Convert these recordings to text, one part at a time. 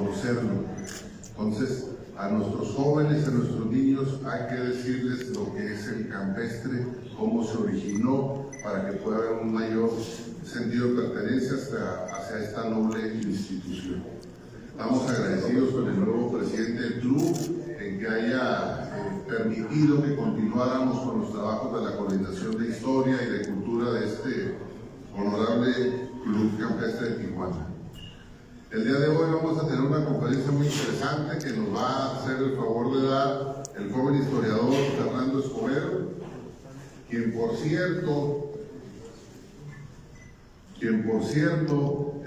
conocerlo. Entonces, a nuestros jóvenes, a nuestros niños, hay que decirles lo que es el campestre, cómo se originó, para que pueda haber un mayor sentido de pertenencia hacia esta noble institución. Estamos agradecidos con el nuevo presidente del club en que haya permitido que continuáramos con los trabajos de la coordinación de historia y de cultura de este honorable Club Campestre de Tijuana. El día de hoy vamos a tener una conferencia muy interesante que nos va a hacer el favor de dar el joven historiador Fernando Escobedo, quien por cierto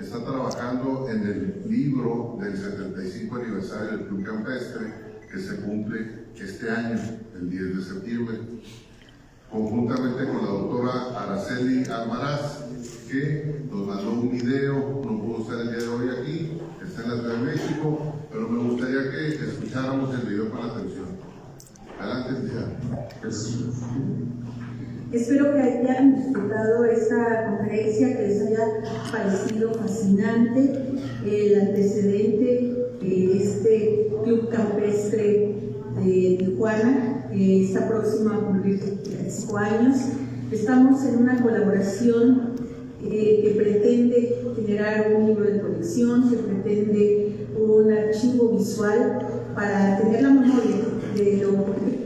está trabajando en el libro del 75 aniversario del Club Campestre que se cumple este año, el 10 de septiembre, conjuntamente con la doctora Araceli Almaraz, que nos mandó un video. No pudo estar el día de hoy aquí, está en la Ciudad de México, pero me gustaría que escucháramos el video con atención. Adelante, licenciada. Espero que hayan disfrutado esta conferencia, que les haya parecido fascinante el antecedente de este Club Campestre de Tijuana, que está próximo a cumplir 5 años. Estamos en una colaboración que pretende generar un libro de colección, que pretende un archivo visual para tener la memoria de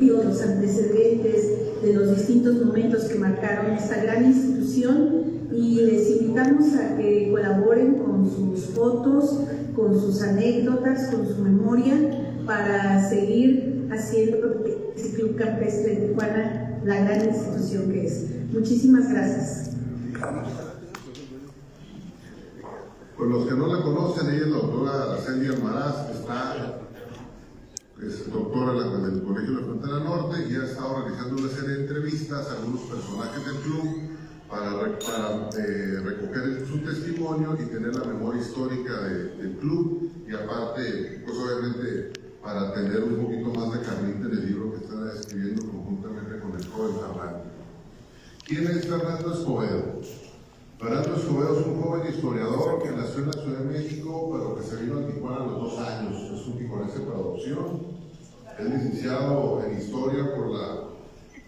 los antecedentes, de los distintos momentos que marcaron esta gran institución, y les invitamos a que colaboren con sus fotos, con sus anécdotas, con su memoria, para seguir haciendo este Club Campestre de Tijuana la gran institución que es. Muchísimas gracias. Por los que no la conocen, ella es la doctora Araceli Almaraz, es doctora del Colegio de la Frontera Norte, y ha estado realizando una serie de entrevistas a algunos personajes del club para recoger su testimonio y tener la memoria histórica del club, y aparte, pues obviamente, para tener un poquito más de carnita en el libro que está escribiendo conjuntamente con el joven Fernando. ¿Quién es Fernando Escobedo? Fernando Escobedo es un joven historiador que nació en la Ciudad de México, pero que se vino a Tijuana a los 2 años. Es un tijuanense por adopción. Es licenciado en Historia por la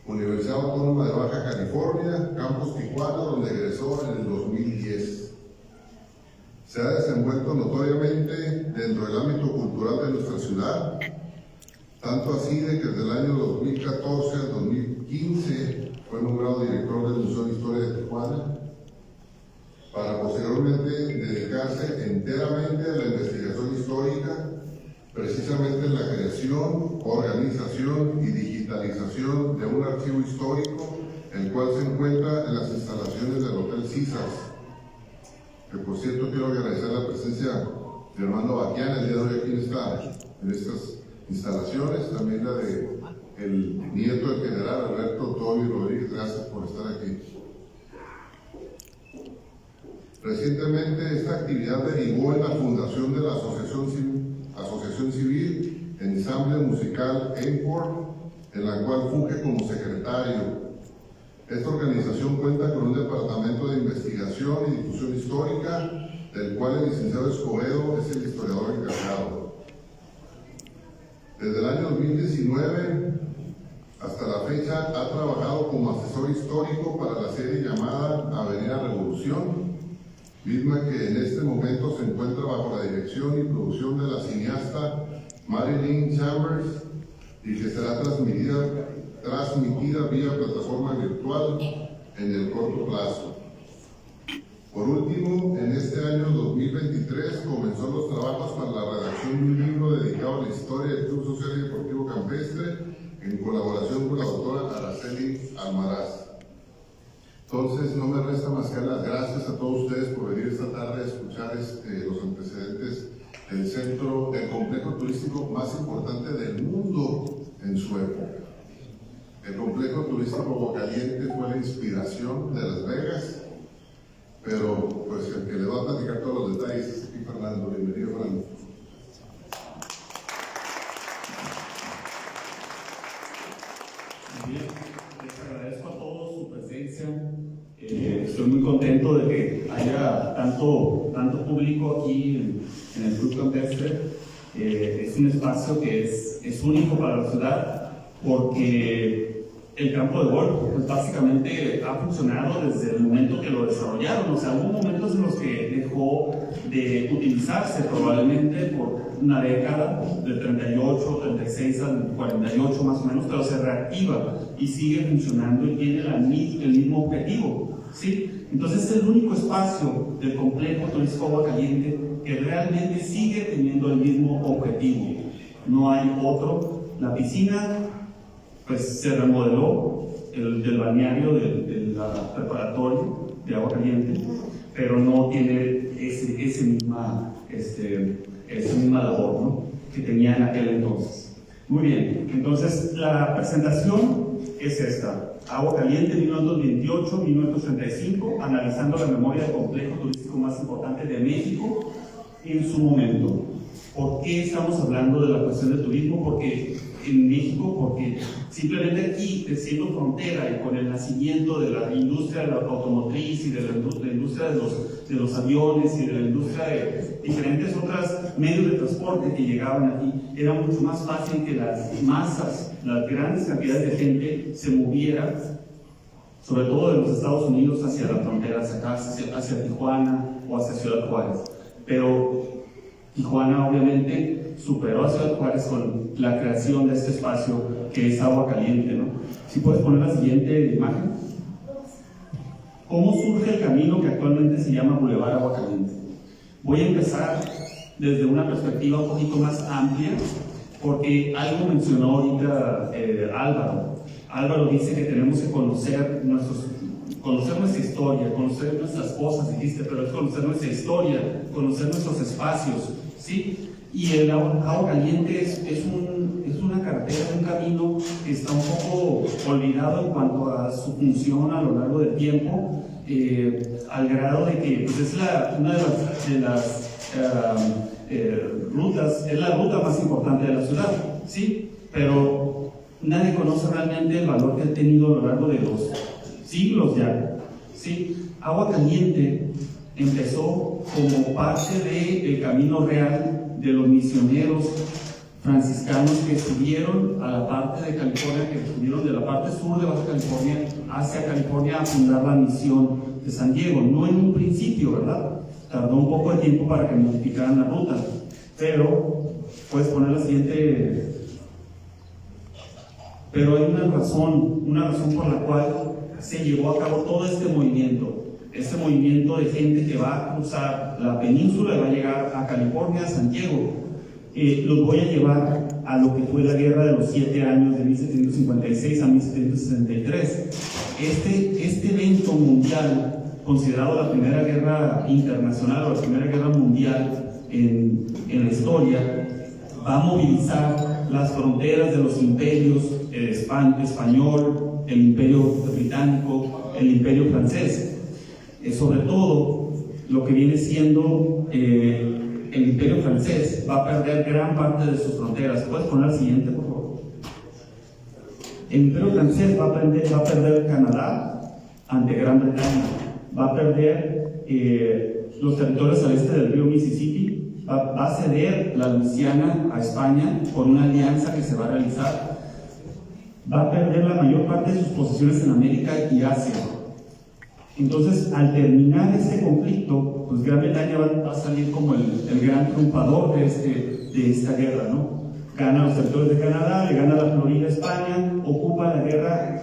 Universidad Autónoma de Baja California, Campus Tijuana, donde egresó en el 2010. Se ha desenvuelto notoriamente dentro del ámbito cultural de nuestra ciudad, tanto así de que desde el año 2014 al 2015 fue nombrado director del Museo de Historia de Tijuana, para posteriormente dedicarse enteramente a la investigación histórica, precisamente en la creación, organización y digitalización de un archivo histórico, el cual se encuentra en las instalaciones del Hotel Cisas, que por cierto quiero agradecer la presencia de Armando Baquian el día de hoy aquí en estas instalaciones, también la de el nieto del general Alberto Toby Rodríguez. Gracias por estar aquí. Recientemente esta actividad derivó en la fundación de la Asociación Civil Ensamble Musical Encore, en la cual funge como secretario. Esta organización cuenta con un departamento de investigación y difusión histórica, del cual el licenciado Escobedo es el historiador encargado. Desde el año 2019 hasta la fecha ha trabajado como asesor histórico para la serie llamada Avenida Revolución, misma que en este momento se encuentra bajo la dirección y producción de la cineasta Marilyn Chambers, y que será transmitida vía plataforma virtual en el corto plazo. Por último, en este año 2023 comenzó los trabajos para la redacción de un libro dedicado a la historia del Club Social y Deportivo Campestre, en colaboración con la doctora Araceli Almaraz. Entonces, no me resta más que dar las gracias a todos ustedes por venir esta tarde a escuchar los antecedentes del centro, del complejo turístico más importante del mundo en su época. El complejo turístico Aguacaliente fue la inspiración de Las Vegas, pero pues el que le va a platicar todos los detalles es aquí Fernando. Bienvenido, Fernando. Bien, les agradezco a todos su presencia. Estoy muy contento de que haya tanto público aquí en el Club Campestre campestre. Es un espacio que es único para la ciudad porque el campo de golf pues básicamente ha funcionado desde el momento que lo desarrollaron. O sea, hubo momentos en los que dejó de utilizarse probablemente por una década, del 38, 36 al 48 más o menos, pero se reactiva y sigue funcionando y tiene el mismo objetivo, ¿sí? Entonces es el único espacio del complejo turístico Agua Caliente que realmente sigue teniendo el mismo objetivo. No hay otro. La piscina pues se remodeló, el del balneario de la preparatoria de Agua Caliente, pero no tiene esa misma labor, ¿no?, que tenía en aquel entonces. Muy bien, entonces la presentación es esta: Agua Caliente 1928-1935, analizando la memoria del complejo turístico más importante de México en su momento. ¿Por qué estamos hablando de la cuestión del turismo? Porque en México, porque simplemente aquí, siendo frontera y con el nacimiento de la industria de la automotriz y de la industria de los aviones y de la industria de diferentes otros medios de transporte que llegaban aquí, era mucho más fácil que las masas, las grandes cantidades de gente se movieran, sobre todo de los Estados Unidos hacia la frontera, hacia Tijuana o hacia Ciudad Juárez. Pero Tijuana obviamente superó a Ciudad Juárez con la creación de este espacio que es Agua Caliente, ¿no? Si puedes poner la siguiente imagen. ¿Cómo surge el camino que actualmente se llama Boulevard Agua Caliente? Voy a empezar desde una perspectiva un poquito más amplia, porque algo mencionó ahorita Álvaro. Álvaro dice que tenemos que conocer nuestra historia, conocer nuestras cosas, dijiste, pero es conocer nuestra historia, conocer nuestros espacios, ¿sí? Y el Agua Caliente es una carretera, un camino que está un poco olvidado en cuanto a su función a lo largo del tiempo, al grado de que pues, es una de las rutas, es la ruta más importante de la ciudad, ¿sí? Pero nadie conoce realmente el valor que ha tenido a lo largo de los siglos ya, ¿sí? Agua Caliente empezó como parte del camino real de los misioneros franciscanos que estuvieron a la parte de California, que estuvieron de la parte sur de Baja California hacia California a fundar la misión de San Diego. No en un principio, ¿verdad? Tardó un poco de tiempo para que modificaran la ruta, pero puedes poner la siguiente. Pero hay una razón por la cual se llevó a cabo todo este movimiento de gente que va a cruzar la península y va a llegar a California, a San Diego. Los voy a llevar a lo que fue la Guerra de los 7 años de 1756 a 1763. Este evento mundial, considerado la primera guerra internacional o la primera guerra mundial en la historia, va a movilizar las fronteras de los imperios, el español, el imperio británico, el imperio francés. Sobre todo, lo que viene siendo el imperio francés va a perder gran parte de sus fronteras. ¿Puedes poner la siguiente, por favor? El imperio francés va a perder Canadá ante Gran Bretaña, va a perder los territorios al este del río Mississippi, va a ceder la Luisiana a España por una alianza que se va a realizar, va a perder la mayor parte de sus posesiones en América y Asia. Entonces, al terminar este conflicto, pues Gran Bretaña va a salir como el gran triunfador de esta guerra, ¿no? Gana los territorios de Canadá, le gana la Florida a España, ocupa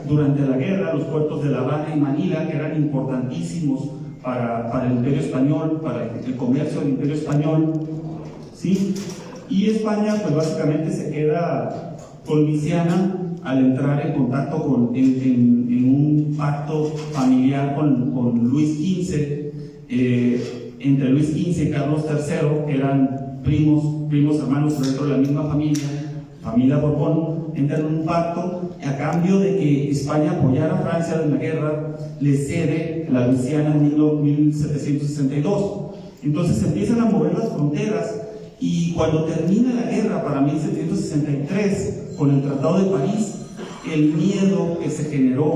durante la guerra los puertos de La Habana y Manila, que eran importantísimos para el Imperio Español, para el comercio del Imperio Español, ¿sí? Y España, pues básicamente se queda con Luisiana al entrar en contacto en un pacto familiar con Luis XV, entre Luis XV y Carlos III, que eran primos hermanos dentro de la misma familia Borbón, entran en un pacto a cambio de que España apoyara a Francia en la guerra, le cede la Luisiana en 1762. Entonces se empiezan a mover las fronteras y cuando termina la guerra para 1763 con el Tratado de París, el miedo que se generó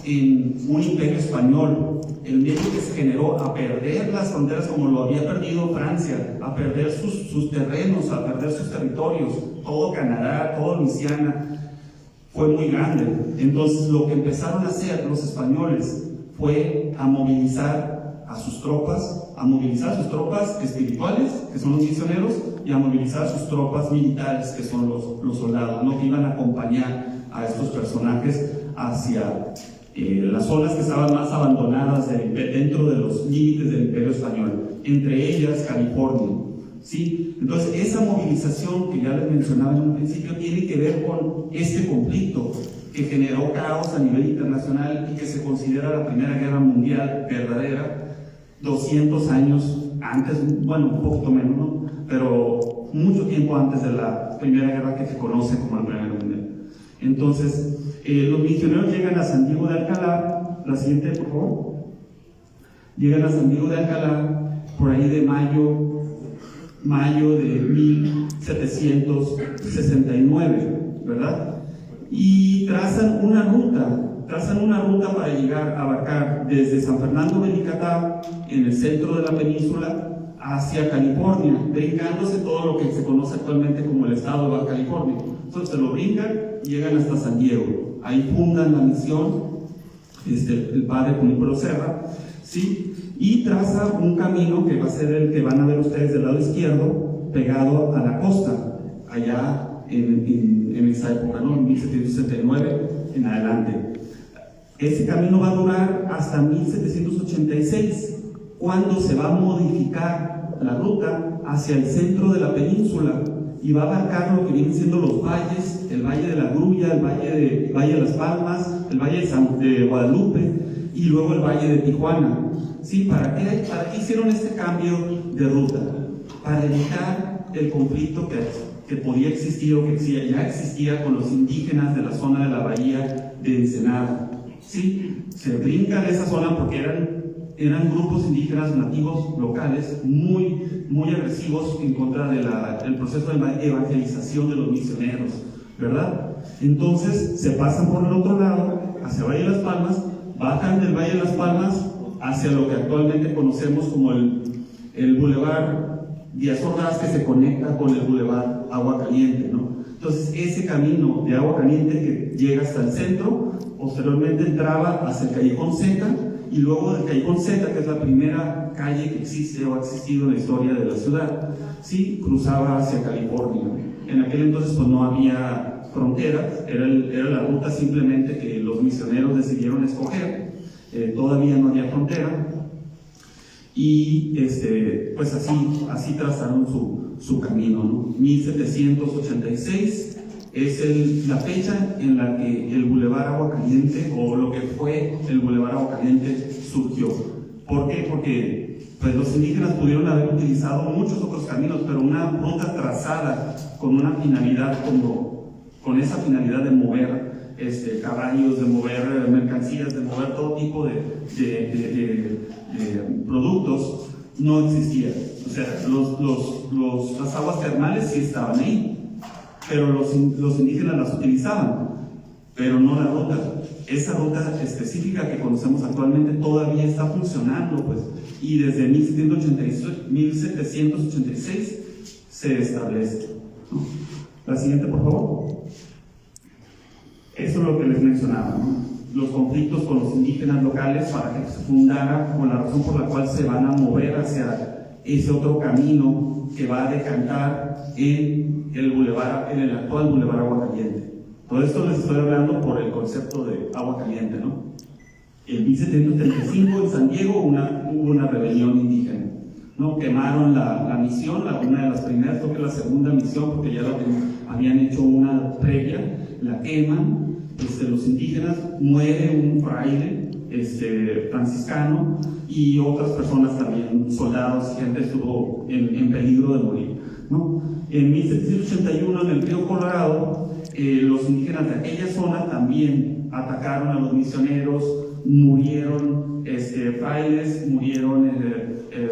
en un imperio español el miedo que se generó a perder las fronteras como lo había perdido Francia, a perder sus terrenos, a perder sus territorios, todo Canadá, todo Luisiana, fue muy grande. Entonces lo que empezaron a hacer los españoles fue a movilizar a sus tropas espirituales, que son los misioneros, y a movilizar a sus tropas militares, que son los soldados, ¿no? Que iban a acompañar a estos personajes hacia las zonas que estaban más abandonadas dentro de los límites del Imperio Español, entre ellas California, ¿sí? Entonces esa movilización que ya les mencionaba en un principio tiene que ver con este conflicto que generó caos a nivel internacional y que se considera la Primera Guerra Mundial verdadera, 200 años antes, bueno, un poquito menos, ¿no? Pero mucho tiempo antes de la Primera Guerra que se conoce como la Primera Guerra Mundial. Entonces, los misioneros llegan a San Diego de Alcalá, la siguiente, por favor. Llegan a San Diego de Alcalá por ahí de mayo de 1769, ¿verdad? Y trazan una ruta para llegar a abarcar desde San Fernando de Licatá, en el centro de la península, hacia California, brincándose todo lo que se conoce actualmente como el estado de Baja California. Entonces se lo brincan y llegan hasta San Diego. Ahí fundan la misión, el padre Junípero Serra, ¿sí? Y traza un camino que va a ser el que van a ver ustedes del lado izquierdo, pegado a la costa, allá en esa época, ¿no? En 1769 en adelante. Ese camino va a durar hasta 1786, cuando se va a modificar la ruta hacia el centro de la península y va a abarcar lo que vienen siendo los valles, el Valle de la Grulla, el Valle de Las Palmas, el Valle de Guadalupe y luego el Valle de Tijuana. ¿Sí? ¿Para qué hicieron este cambio de ruta? Para evitar el conflicto que podía existir o que ya existía con los indígenas de la zona de la bahía de Ensenada. ¿Sí? Se brincan esa zona porque eran grupos indígenas nativos locales muy agresivos en contra del proceso de evangelización de los misioneros, ¿verdad? Entonces se pasan por el otro lado, hacia Valle de las Palmas, bajan del Valle de las Palmas hacia lo que actualmente conocemos como el Boulevard Díaz Ordaz, que se conecta con el Boulevard Agua Caliente, ¿no? Entonces ese camino de Agua Caliente que llega hasta el centro, posteriormente entraba hacia el Callejón Z, y luego del Callejón Z, que es la primera calle que existe o ha existido en la historia de la ciudad, sí, cruzaba hacia California. En aquel entonces pues no había fronteras, era la ruta simplemente que los misioneros decidieron escoger, todavía no había frontera, y pues así trazaron su camino, ¿no? 1786 es la fecha en la que el Boulevard Agua Caliente, o lo que fue el Boulevard Agua Caliente, surgió. ¿Por qué? Porque pues, los indígenas pudieron haber utilizado muchos otros caminos, pero una ruta trazada con una finalidad con esa finalidad de mover caballos, de mover mercancías, de mover todo tipo de productos, no existía. O sea, las aguas termales sí estaban ahí, pero los indígenas las utilizaban, pero no la ruta. Esa ruta específica que conocemos actualmente todavía está funcionando, pues, y desde 1786 se establece, ¿no? La siguiente, por favor. Eso es lo que les mencionaba, ¿no? Los conflictos con los indígenas locales para que se fundara, con la razón por la cual se van a mover hacia ese otro camino que va a decantar en el actual Boulevard Agua Caliente. Todo esto les estoy hablando por el concepto de agua caliente, ¿no? En 1735 en San Diego hubo una rebelión indígena, ¿no? Quemaron la misión, una de las primeras, creo que la segunda misión, porque ya habían hecho una previa, la queman, los indígenas, muere un fraile franciscano y otras personas también, soldados y gente estuvo en peligro de morir, ¿no? En 1781 en el río Colorado, los indígenas de aquella zona también atacaron a los misioneros, murieron frailes, murieron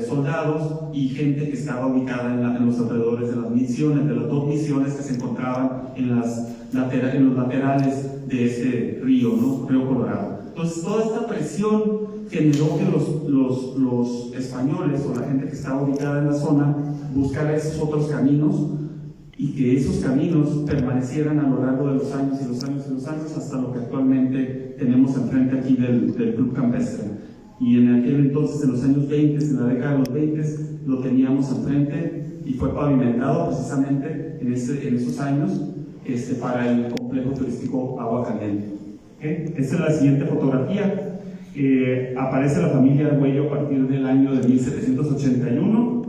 soldados y gente que estaba ubicada en los alrededores de las misiones, de las dos misiones que se encontraban en los laterales de ese río, ¿no? Río Colorado. Entonces toda esta presión generó que los españoles o la gente que estaba ubicada en la zona buscara esos otros caminos y que esos caminos permanecieran a lo largo de los años y los años y los años hasta lo que actualmente tenemos enfrente aquí del Club Campestre. Y en aquel entonces, en los años 20, en la década de los 20, lo teníamos enfrente y fue pavimentado precisamente en esos años para el complejo turístico Agua Caliente. ¿Okay? Esta es la siguiente fotografía. Aparece la familia Argüello a partir del año de 1781.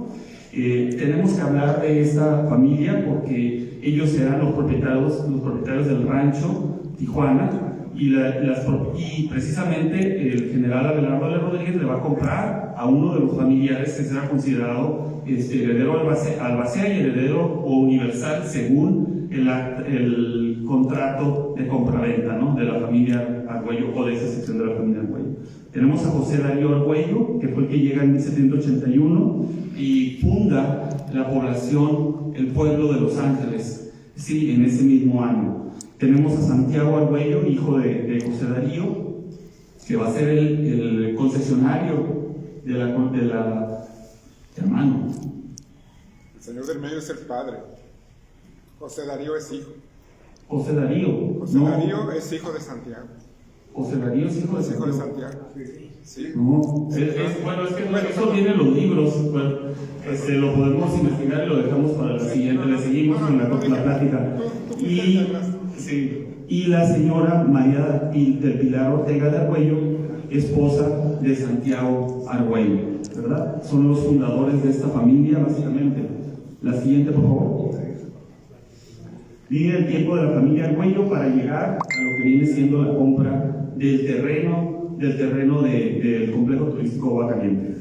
Tenemos que hablar de esta familia porque ellos eran los propietarios del rancho Tijuana y precisamente el general Abelardo de Rodríguez le va a comprar a uno de los familiares que será considerado heredero albacea y heredero o universal según el contrato de compraventa, ¿no?, de la familia Argüello o de esa sección de la familia Argüello. Tenemos a José Darío Argüello, que fue el que llega en 1781 y funda la población, el pueblo de Los Ángeles, sí, en ese mismo año. Tenemos a Santiago Argüello, hijo de José Darío, que va a ser el concesionario de la hermano. El señor del medio es el padre. José Darío es hijo. José Darío. José Darío es hijo de Santiago. José Darío es hijo de Santiago. Santiago. Hijo de Santiago. Sí. No, es que eso viene en los libros. Bueno, lo podemos investigar y lo dejamos para la siguiente. Le seguimos con la plática. Y la señora María del Pilar Ortega de Argüello, esposa de Santiago Argüello, ¿verdad? Son los fundadores de esta familia, básicamente. La siguiente, por favor. Viene el tiempo de la familia Argüello para llegar a lo que viene siendo la compra del terreno del complejo turístico Agua Caliente.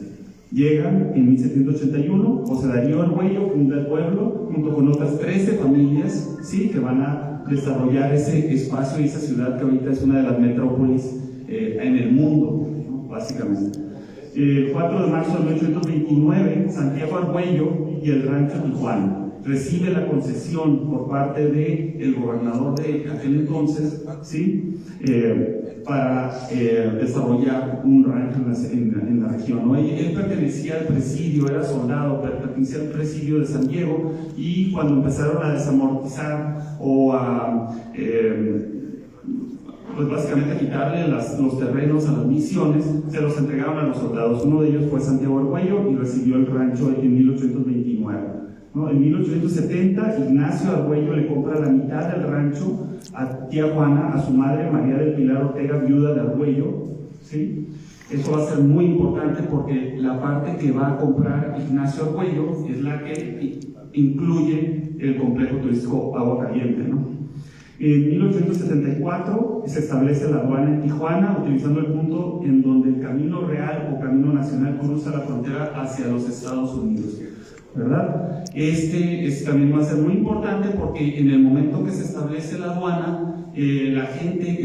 Llegan en 1781, José Darío Argüello funda el pueblo junto con otras 13 familias, ¿sí?, que van a desarrollar ese espacio y esa ciudad que ahorita es una de las metrópolis en el mundo, ¿no?, básicamente. El 4 de marzo de 1829, Santiago Argüello y el rancho Tijuana recibe la concesión por parte del gobernador de aquel entonces, ¿sí?, para desarrollar un rancho en la región, ¿no? Él pertenecía al presidio, era soldado, pertenecía al presidio de San Diego, y cuando empezaron a desamortizar o a pues básicamente a quitarle los terrenos a las misiones, se los entregaron a los soldados. Uno de ellos fue Santiago Argüello y recibió el rancho en 1829. ¿No? En 1870, Ignacio Argüello le compra la mitad del rancho a tía Juana, a su madre María del Pilar Ortega, viuda de Argüello, ¿sí? Eso va a ser muy importante porque la parte que va a comprar Ignacio Argüello es la que incluye el complejo turístico Agua Caliente, ¿no? En 1874 se establece la aduana en Tijuana, utilizando el punto en donde el camino real o camino nacional cruza la frontera hacia los Estados Unidos, ¿verdad? Este también va a ser muy importante porque en el momento que se establece la aduana, el agente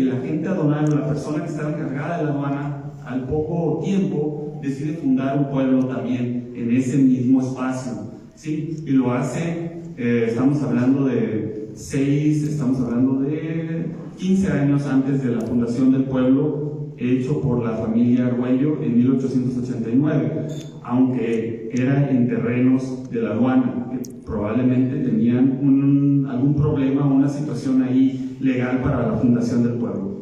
aduanero, la persona que está encargada de la aduana, al poco tiempo decide fundar un pueblo también en ese mismo espacio, ¿sí? Y lo hace, estamos hablando de 15 años antes de la fundación del pueblo, hecho por la familia Argüello en 1889, aunque era en terrenos de la aduana, que probablemente tenían algún problema, una situación ahí legal para la fundación del pueblo.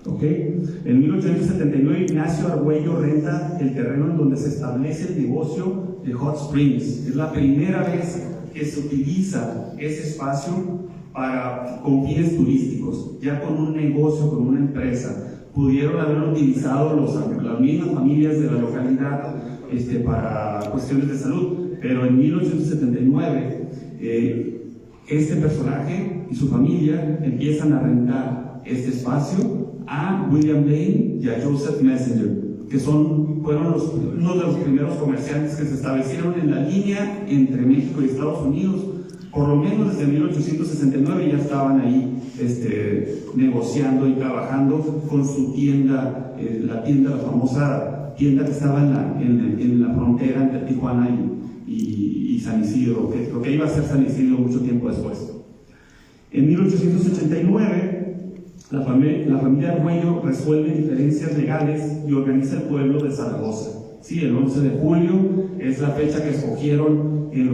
¿Okay? En 1879 Ignacio Argüello renta el terreno en donde se establece el negocio de Hot Springs. Es la primera vez que se utiliza ese espacio con fines turísticos, ya con un negocio, con una empresa. Pudieron haberlo utilizado las mismas familias de la localidad para cuestiones de salud, pero en 1879 este personaje y su familia empiezan a rentar este espacio a William Lane y a Joseph Messenger, que fueron uno de los primeros comerciantes que se establecieron en la línea entre México y Estados Unidos. Por lo menos desde 1869 ya estaban ahí negociando y trabajando con su tienda, la famosa tienda que estaba en la frontera entre Tijuana y San Isidro, lo que iba a ser San Isidro mucho tiempo después. En 1889 La familia Argüello resuelve diferencias legales y organiza el pueblo de Zaragoza. Sí, el 11 de julio es la fecha que escogieron en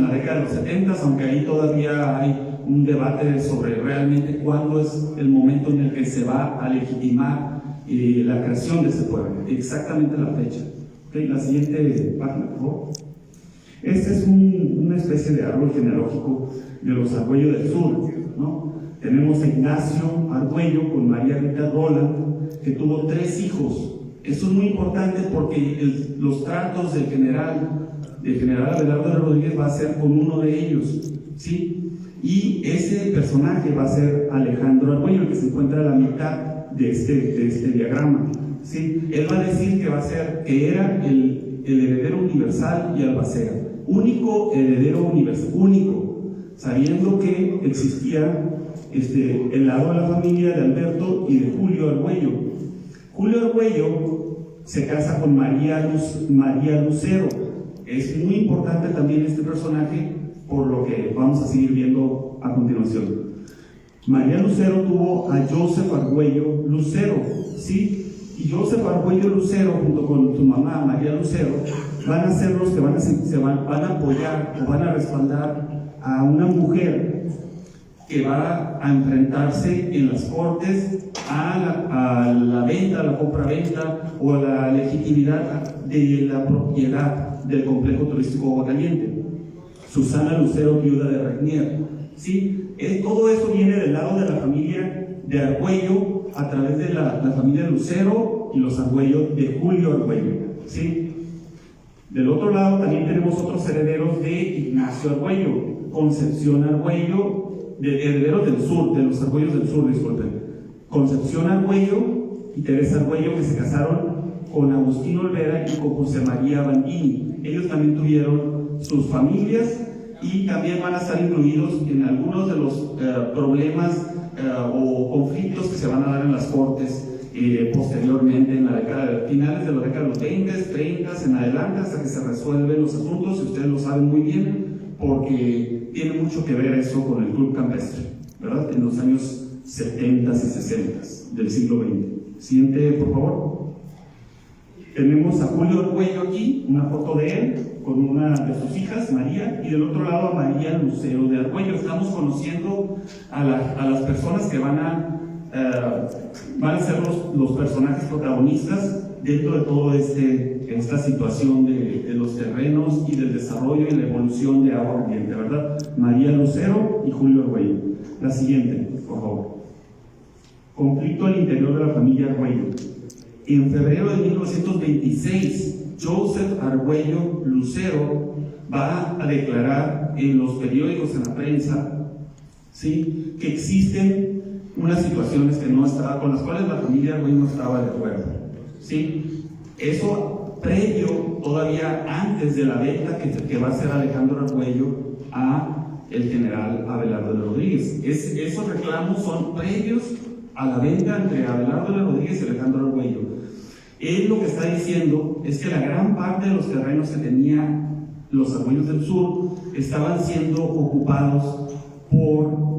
la década de los 70, aunque ahí todavía hay un debate sobre realmente cuándo es el momento en el que se va a legitimar la creación de ese pueblo, exactamente la fecha. Okay, la siguiente página, por favor. Este es una especie de árbol genealógico de los Argüello del Sur, ¿no? Tenemos a Ignacio Argüello con María Rita Roland, que tuvo 3 hijos. Eso es muy importante porque los tratos del general Abelardo de Rodríguez va a ser con uno de ellos, ¿sí? Y ese personaje va a ser Alejandro Argüello, que se encuentra a la mitad de este diagrama, ¿sí? Él va a decir que era el heredero universal y albacea, único heredero universal, único, sabiendo que existía el lado de la familia de Alberto y de Julio Argüello. Julio Argüello se casa con María Lucero. Es muy importante también este personaje por lo que vamos a seguir viendo a continuación. María Lucero tuvo a Joseph Argüello Lucero, ¿sí? Y Joseph Argüello Lucero, junto con su mamá María Lucero, van a ser los que van a apoyar o van a respaldar a una mujer que va a enfrentarse en las cortes a la venta, a la compra-venta o a la legitimidad de la propiedad del complejo turístico Aguascalientes. Susana Lucero, viuda de Regnier, ¿sí? Todo eso viene del lado de la familia de Argüello a través de la familia Lucero y los Argüello de Julio Argüello, ¿sí? Del otro lado también tenemos otros herederos de Ignacio Argüello, Concepción Argüello, herederos del sur, de los Argüellos del sur, disculpen. Concepción Argüello y Teresa Argüello, que se casaron con Agustín Olvera y con José María Bandini. Ellos también tuvieron sus familias y también van a estar incluidos en algunos de los problemas o conflictos que se van a dar en las cortes posteriormente en finales de la década de los 20, 30 en adelante, hasta que se resuelven los asuntos, y ustedes lo saben muy bien porque tiene mucho que ver eso con el Club Campestre, ¿verdad? En los años 70 y 60 del siglo XX. Siguiente, por favor. Tenemos a Julio Argüello aquí, una foto de él con una de sus hijas, María, y del otro lado a María Lucero de Argüello. Estamos conociendo a las personas que van a ser los personajes protagonistas dentro de toda esta situación de los terrenos y del desarrollo y la evolución de Agua Caliente, ¿verdad? María Lucero y Julio Argüello. La siguiente, por favor. Conflicto al interior de la familia Argüello. En febrero de 1926, Joseph Argüello Lucero va a declarar en los periódicos, en la prensa, ¿sí?, que existen unas situaciones con las cuales la familia Argüello no estaba de acuerdo, ¿sí? Eso previo, todavía antes de la venta que va a hacer Alejandro Argüello a el general Abelardo de Rodríguez. Esos reclamos son previos a la venta entre Abelardo de Rodríguez y Alejandro Argüello. Él lo que está diciendo es que la gran parte de los terrenos que tenían los Argüellos del Sur estaban siendo ocupados por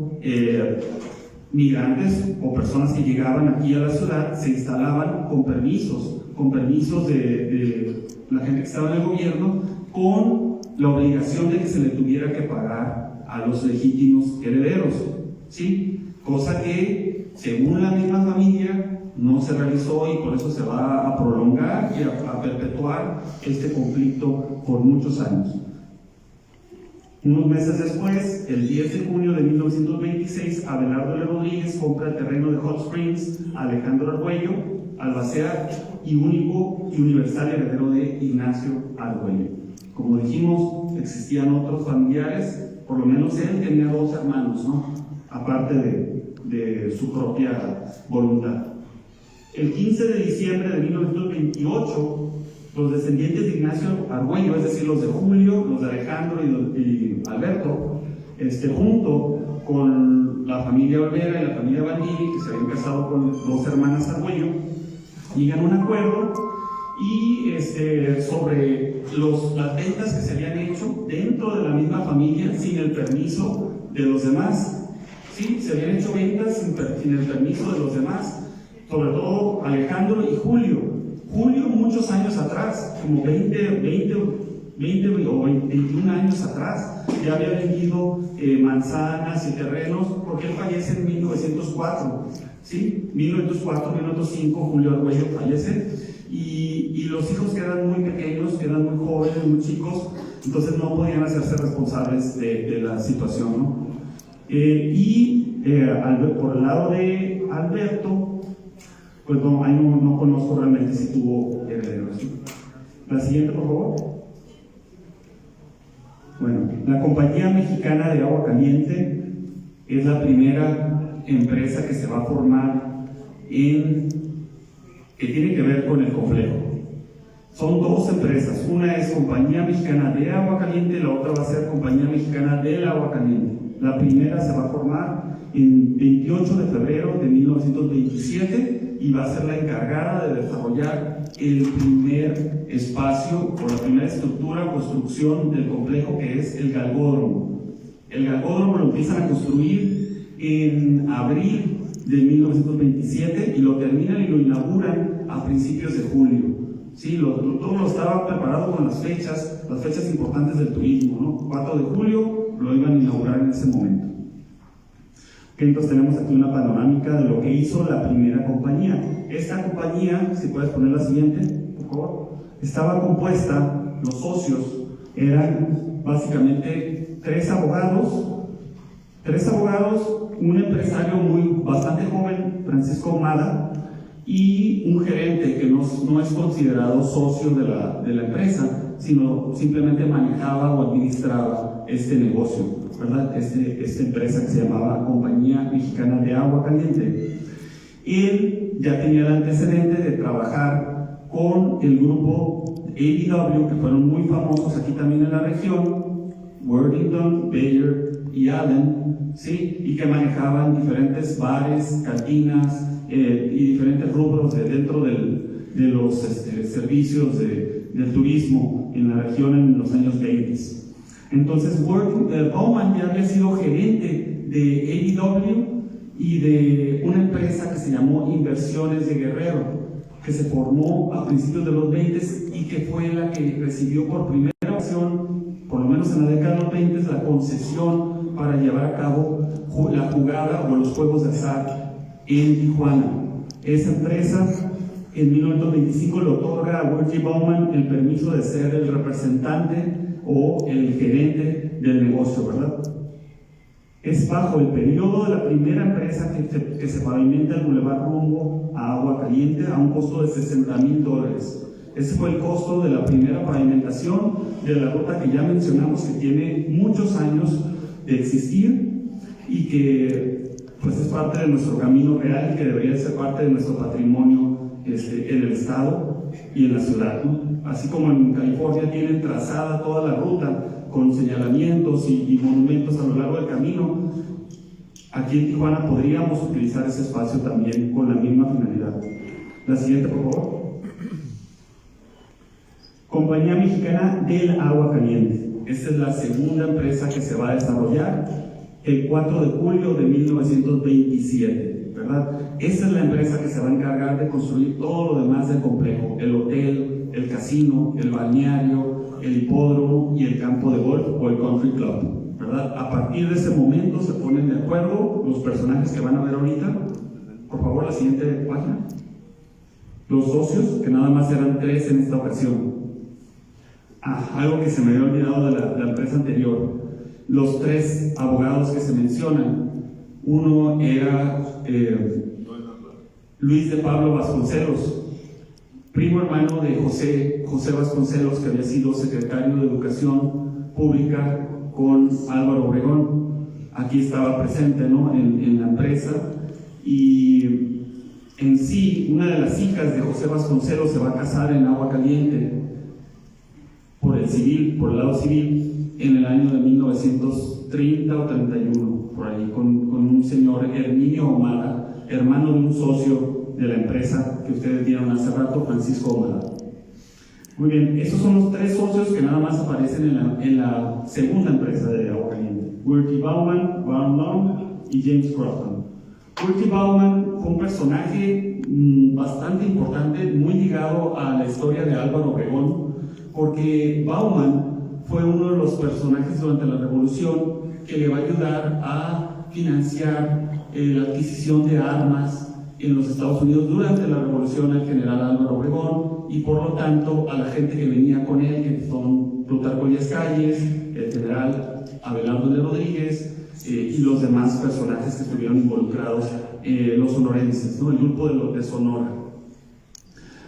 migrantes o personas que llegaban aquí a la ciudad, se instalaban con permisos de la gente que estaba en el gobierno, con la obligación de que se le tuviera que pagar a los legítimos herederos, ¿sí? Cosa que, según la misma familia, no se realizó y por eso se va a prolongar y a perpetuar este conflicto por muchos años. Unos meses después, el 10 de junio de 1926, Abelardo de Rodríguez compra el terreno de Hot Springs a Alejandro Argüello, albacea y único y universal heredero de Ignacio Argüello. Como dijimos, existían otros familiares, por lo menos él tenía 2 hermanos, ¿no?, aparte de su propia voluntad. El 15 de diciembre de 1928, los descendientes de Ignacio Argüello, es decir, los de Julio, los de Alejandro y Alberto, junto con la familia Olvera y la familia Bandini, que se habían casado con 2 hermanas Argüello, llegan a un acuerdo y sobre las ventas que se habían hecho dentro de la misma familia sin el permiso de los demás. ¿sí? Se habían hecho ventas sin el permiso de los demás, sobre todo Alejandro y Julio. Julio muchos años atrás, como 20 o 21 años atrás, ya había vendido manzanas y terrenos, porque él fallece en 1904, ¿sí? 1905, Julio Argüello fallece, y los hijos quedan muy pequeños, quedan muy jóvenes, muy chicos, entonces no podían hacerse responsables de la situación, ¿no? Por el lado de Alberto, pues no conozco realmente si tuvo herederos. La siguiente, por favor. Bueno, la Compañía Mexicana de Agua Caliente es la primera empresa que se va a formar que tiene que ver con el complejo. Son dos empresas, una es Compañía Mexicana de Agua Caliente, la otra va a ser Compañía Mexicana del Agua Caliente. La primera se va a formar en 28 de febrero de 1927 y va a ser la encargada de desarrollar el primer espacio o la primera estructura o construcción del complejo, que es el Galgódromo. El Galgódromo lo empiezan a construir en abril de 1927 y lo terminan y lo inauguran a principios de julio. Sí, todo lo estaba preparado con las fechas importantes del turismo, ¿no? 4 de julio lo iban a inaugurar en ese momento. Okay, entonces tenemos aquí una panorámica de lo que hizo la primera compañía. Esta compañía, si puedes poner la siguiente, por favor, estaba compuesta, los socios eran básicamente tres abogados, un empresario bastante joven, Francisco Ahumada, y un gerente que no es considerado socio de la empresa, sino simplemente manejaba o administraba este negocio, ¿verdad? Esta empresa que se llamaba Compañía Mexicana de Agua Caliente. Él ya tenía el antecedente de trabajar con el grupo ABW, que fueron muy famosos aquí también en la región, Worthington, Bayer y Allen, ¿sí? Y que manejaban diferentes bares, cantinas y diferentes rubros dentro de los servicios del turismo en la región en los años 20. Entonces, Bowman ya había sido gerente de ABW y de una empresa que se llamó Inversiones de Guerrero, que se formó a principios de los 20 y que fue la que recibió por primera ocasión, por lo menos en la década de los 20, la concesión para llevar a cabo la jugada o los juegos de azar en Tijuana. Esa empresa en 1925 le otorga a Worthy Bowman el permiso de ser el representante o el gerente del negocio, ¿verdad? Es bajo el periodo de la primera empresa que se pavimenta el bulevar rumbo a Agua Caliente a un costo de $60,000. Ese fue el costo de la primera pavimentación de la ruta que ya mencionamos, que tiene muchos años de existir y que pues es parte de nuestro camino real y que debería ser parte de nuestro patrimonio en el estado y en la ciudad, ¿no? Así como en California tienen trazada toda la ruta con señalamientos y monumentos a lo largo del camino, aquí en Tijuana podríamos utilizar ese espacio también con la misma finalidad. La siguiente, por favor. Compañía Mexicana del Agua Caliente. Esta es la segunda empresa que se va a desarrollar el 4 de julio de 1927, ¿verdad? Esta es la empresa que se va a encargar de construir todo lo demás del complejo: el hotel, el casino, el balneario, el hipódromo y el campo de golf o el country club, ¿verdad? A partir de ese momento se ponen de acuerdo los personajes que van a ver ahorita. Por favor, la siguiente página. Los socios, que nada más eran 3 en esta ocasión. Algo que se me había olvidado de la empresa anterior. Los 3 abogados que se mencionan, uno era Luis de Pablo Vasconcelos, primo hermano de José Vasconcelos, que había sido secretario de Educación Pública con Álvaro Obregón. Aquí estaba presente, ¿no? en la empresa, y en sí, una de las hijas de José Vasconcelos se va a casar en Agua Caliente por el lado civil, en el año de 1930 o 31, por ahí, con un señor Herminio Ahumada, hermano de un socio de la empresa que ustedes vieron hace rato, Francisco Ahumada. Muy bien, esos son los 3 socios que nada más aparecen en la segunda empresa de Agua Caliente: Worthy Bowman, Brown y James Crofton. Curtis Baumann fue un personaje bastante importante, muy ligado a la historia de Álvaro Obregón, porque Baumann fue uno de los personajes durante la Revolución que le va a ayudar a financiar la adquisición de armas en los Estados Unidos durante la Revolución al general Álvaro Obregón, y por lo tanto a la gente que venía con él, que son Plutarco Elías Calles, el general Abelardo de Rodríguez, y los demás personajes que estuvieron involucrados, los sonorenses, ¿no? El grupo de Sonora.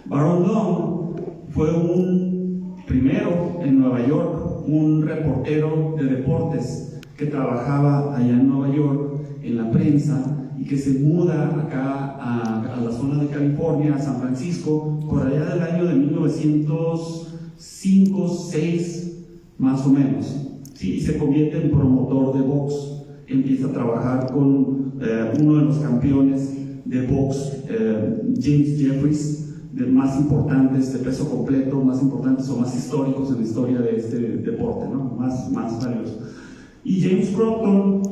Baron Long fue primero en Nueva York, un reportero de deportes que trabajaba allá en Nueva York en la prensa y que se muda acá a la zona de California, a San Francisco, por allá del año de 1905-6 más o menos, ¿sí? Y se convierte en promotor de box. Empieza a trabajar con uno de los campeones de box, James Jeffries, de más importantes, de peso completo, más importantes o más históricos en la historia de este deporte, ¿no? Más valioso. Y James Crofton,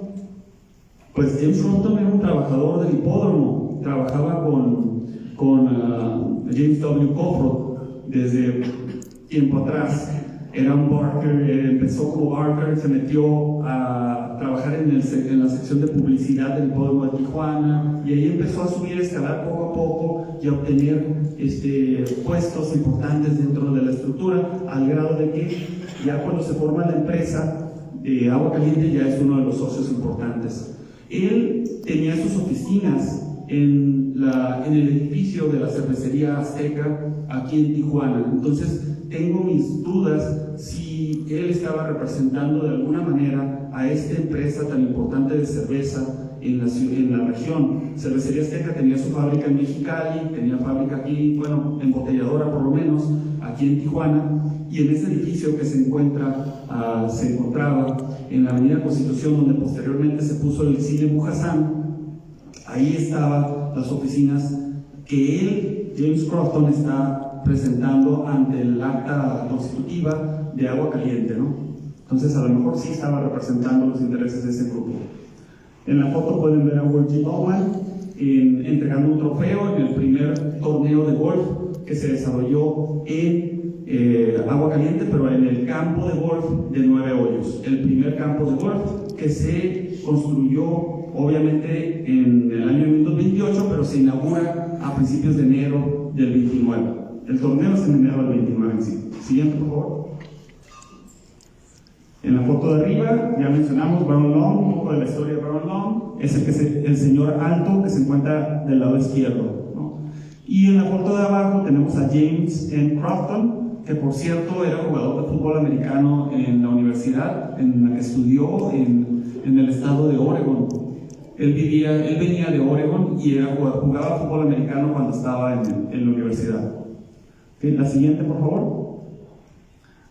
pues James Crofton era un trabajador del hipódromo, trabajaba con James W. Cofrot desde tiempo atrás. Era un barker, empezó como barker, se metió a trabajar en la sección de publicidad del hipódromo de Tijuana, y ahí empezó a subir, escalar poco a poco y a obtener puestos importantes dentro de la estructura, al grado de que ya cuando se forma la empresa Agua Caliente ya es uno de los socios importantes. Él tenía sus oficinas en el edificio de la cervecería Azteca aquí en Tijuana. Entonces tengo mis dudas si él estaba representando de alguna manera a esta empresa tan importante de cerveza en la región. Cervecería Azteca tenía su fábrica en Mexicali, tenía fábrica aquí, bueno, embotelladora por lo menos, aquí en Tijuana, y en ese edificio que se encontraba en la Avenida Constitución, donde posteriormente se puso el cine Bujasán. Ahí estaban las oficinas que él, James Crofton, está presentando ante el acta constitutiva de Agua Caliente, ¿no? Entonces a lo mejor sí estaba representando los intereses de ese grupo. En la foto pueden ver a Curtis Baumann entregando un trofeo en el primer torneo de golf que se desarrolló en Agua Caliente, pero en el campo de golf de 9 Hoyos, el primer campo de golf que se construyó obviamente en el año 1928, pero se inaugura a principios de enero del 29. El torneo es en enero del 29 en sí. Siguiente, por favor. En la foto de arriba ya mencionamos Baron Long, un poco de la historia de Baron Long. Es el señor alto que se encuentra del lado izquierdo, ¿no? Y en la foto de abajo tenemos a James N. Crofton, que por cierto era jugador de fútbol americano en la universidad en la que estudió en el estado de Oregon. Él venía de Oregon y jugaba fútbol americano cuando estaba en la universidad. ¿Okay? La siguiente, por favor.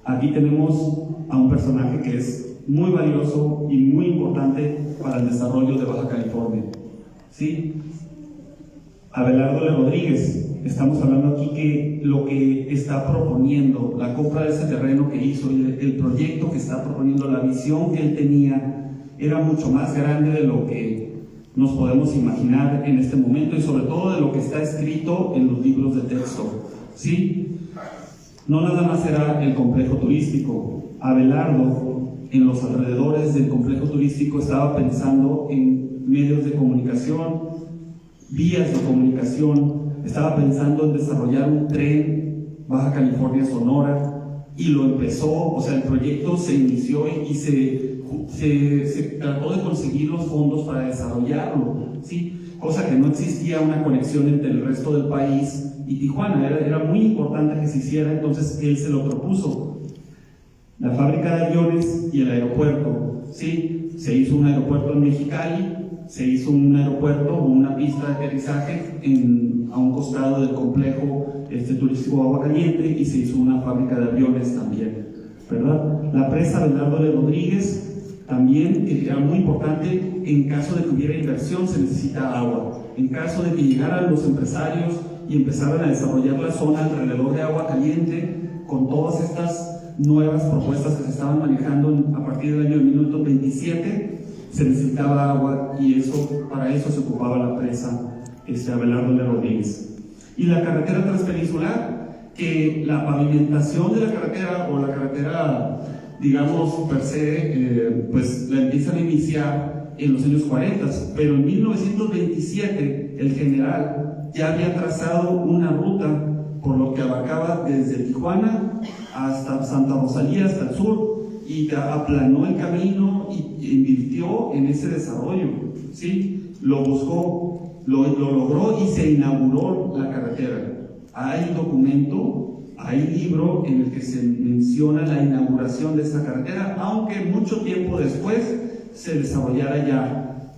Aquí tenemos a un personaje que es muy valioso y muy importante para el desarrollo de Baja California, ¿sí? Abelardo de Rodríguez. Estamos hablando aquí que lo que está proponiendo, la compra de ese terreno que hizo, el proyecto que está proponiendo, la visión que él tenía, era mucho más grande de lo que nos podemos imaginar en este momento, y sobre todo de lo que está escrito en los libros de texto, ¿sí? No nada más era el complejo turístico. Abelardo, en los alrededores del complejo turístico, estaba pensando en medios de comunicación, vías de comunicación, estaba pensando en desarrollar un tren Baja California Sonora, y lo empezó, o sea, el proyecto se inició y se trató de conseguir los fondos para desarrollarlo, ¿sí? Cosa que no existía una conexión entre el resto del país y Tijuana, era muy importante que se hiciera, entonces él se lo propuso. La fábrica de aviones y el aeropuerto, ¿sí? Se hizo un aeropuerto en Mexicali, se hizo un aeropuerto o una pista de aterrizaje a un costado del complejo turístico Agua Caliente, y se hizo una fábrica de aviones también, ¿verdad? La presa Abelardo de Rodríguez también, que era muy importante. En caso de que hubiera inversión se necesita agua. En caso de que llegaran los empresarios y empezaran a desarrollar la zona alrededor de Agua Caliente con todas estas nuevas propuestas que se estaban manejando a partir del año de 1927, se necesitaba agua y para eso se ocupaba la presa Abelardo de Rodríguez. Y la carretera transpeninsular, que la pavimentación de la carretera, o la carretera, digamos, per se, pues la empiezan a iniciar en los años 40, pero en 1927 el general ya había trazado una ruta por lo que abarcaba desde Tijuana hasta Santa Rosalía, hasta el sur, y aplanó el camino y invirtió en ese desarrollo, ¿sí? Lo buscó, lo logró y se inauguró la carretera. Hay documento, hay libro en el que se menciona la inauguración de esta carretera, aunque mucho tiempo después se desarrollara ya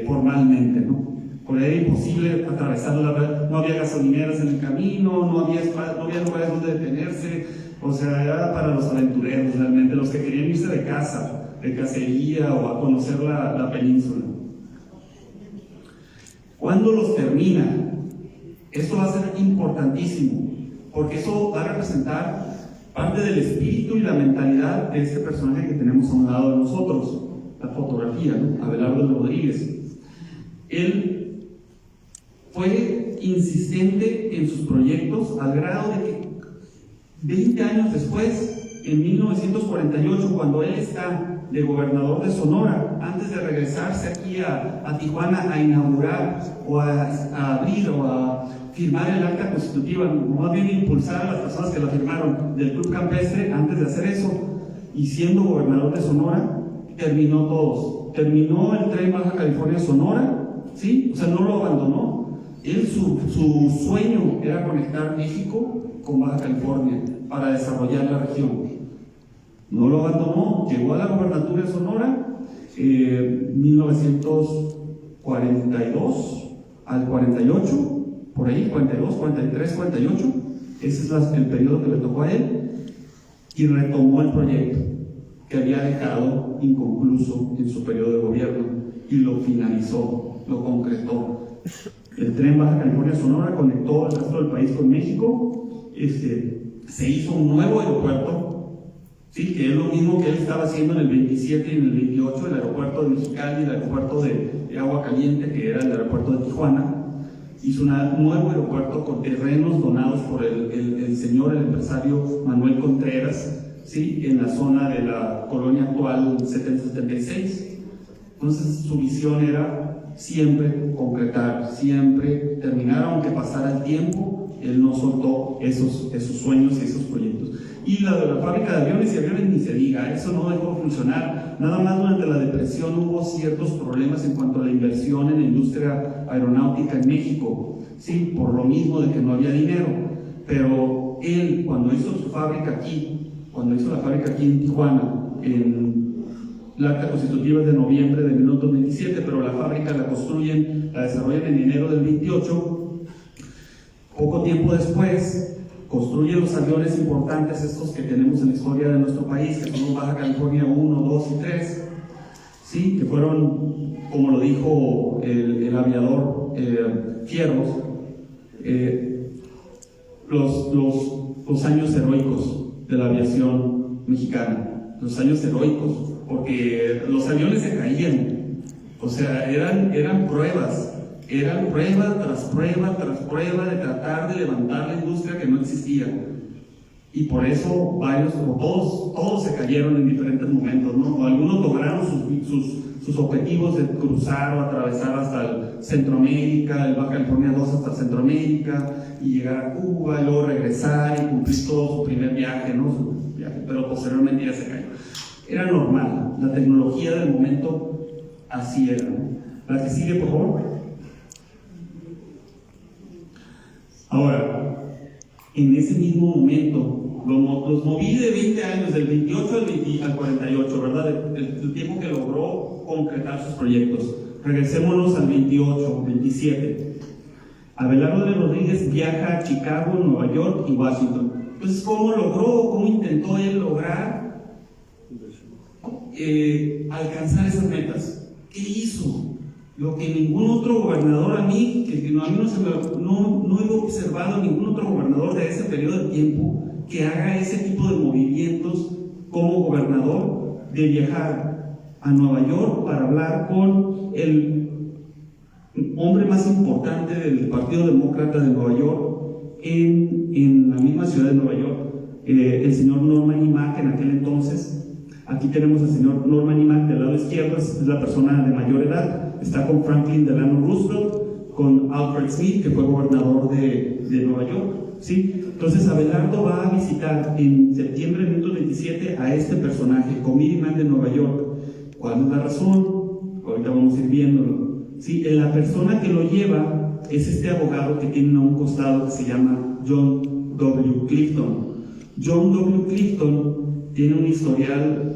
formalmente, ¿no? Porque era imposible atravesarla, no había gasolineras en el camino, no había lugares donde detenerse, o sea, era para los aventureros realmente, los que querían irse de cacería o a conocer la península. ¿Cuándo los termina? Esto va a ser importantísimo, porque eso va a representar parte del espíritu y la mentalidad de este personaje que tenemos a un lado de nosotros, la fotografía, ¿no? Abelardo Rodríguez. Él fue insistente en sus proyectos al grado de que 20 años después, en 1948, cuando él está de gobernador de Sonora, antes de regresarse aquí a Tijuana a inaugurar o a abrir o a firmar el acta constitutiva, más bien impulsar a las personas que la firmaron del Club Campestre, antes de hacer eso, y siendo gobernador de Sonora, terminó todos. Terminó el tren Baja California-Sonora, ¿sí? O sea, no lo abandonó. Él, su sueño era conectar México con Baja California para desarrollar la región. No lo abandonó, llegó a la gobernatura de Sonora, 1942 al 48, por ahí, 42, 43, 48, ese es el periodo que le tocó a él, y retomó el proyecto que había dejado inconcluso en su periodo de gobierno, y lo finalizó, lo concretó. El tren Baja California-Sonora conectó al resto del país con México. Se hizo un nuevo aeropuerto, ¿sí? Que es lo mismo que él estaba haciendo en el 27 y en el 28, el aeropuerto de Mexicali, el aeropuerto de Agua Caliente, que era el aeropuerto de Tijuana. Hizo un nuevo aeropuerto con terrenos donados por el empresario Manuel Contreras, ¿sí? En la zona de la colonia actual 7076. Entonces su visión era siempre concretar, siempre terminar, aunque pasara el tiempo. Él no soltó esos sueños y esos proyectos. Y la de la fábrica de aviones ni se diga, eso no dejó de funcionar. Nada más durante la depresión hubo ciertos problemas en cuanto a la inversión en la industria aeronáutica en México, ¿sí? Por lo mismo de que no había dinero. Pero él, cuando hizo la fábrica aquí en Tijuana, la acta constitutiva es de noviembre de 1927, pero la fábrica la desarrollan en enero del 28. Poco tiempo después, construyen los aviones importantes, estos que tenemos en la historia de nuestro país, que son los Baja California 1, 2 y 3, ¿sí? Que fueron, como lo dijo el aviador Fierros, los años heroicos de la aviación mexicana, los años heroicos, porque los aviones se caían, o sea, eran pruebas tras prueba tras prueba de tratar de levantar la industria que no existía, y por eso todos se cayeron en diferentes momentos, ¿no? O algunos lograron sus objetivos de cruzar o atravesar hasta el Centroamérica, el Baja California 2 hasta el Centroamérica, y llegar a Cuba, y luego regresar y cumplir todo su primer viaje, ¿no? Pero posteriormente ya se cayó. Era normal, la tecnología del momento así era, ¿no? La que sigue, por favor. Ahora, en ese mismo momento, los moví de 20 años, del 28 al 48, ¿verdad? El tiempo que logró concretar sus proyectos. Regresémonos al 28, 27. Abelardo de Rodríguez viaja a Chicago, Nueva York y Washington. Entonces, ¿cómo intentó él lograr alcanzar esas metas? ¿Qué hizo? Lo que ningún otro gobernador no he observado ningún otro gobernador de ese periodo de tiempo que haga ese tipo de movimientos como gobernador, de viajar a Nueva York para hablar con el hombre más importante del Partido Demócrata de Nueva York en la misma ciudad de Nueva York, el señor Norman E. Mack en aquel entonces. Aquí tenemos al señor Norman E. Mack del lado izquierdo, es la persona de mayor edad, está con Franklin Delano Roosevelt, con Alfred Smith, que fue gobernador de Nueva York, ¿sí? Entonces Abelardo va a visitar en septiembre de 1927 a este personaje, Committee Man de Nueva York. ¿Cuál es la razón? Ahorita vamos a ir viéndolo. Sí, la persona que lo lleva es este abogado que tiene a un costado que se llama John W. Clifton. John W. Clifton tiene un historial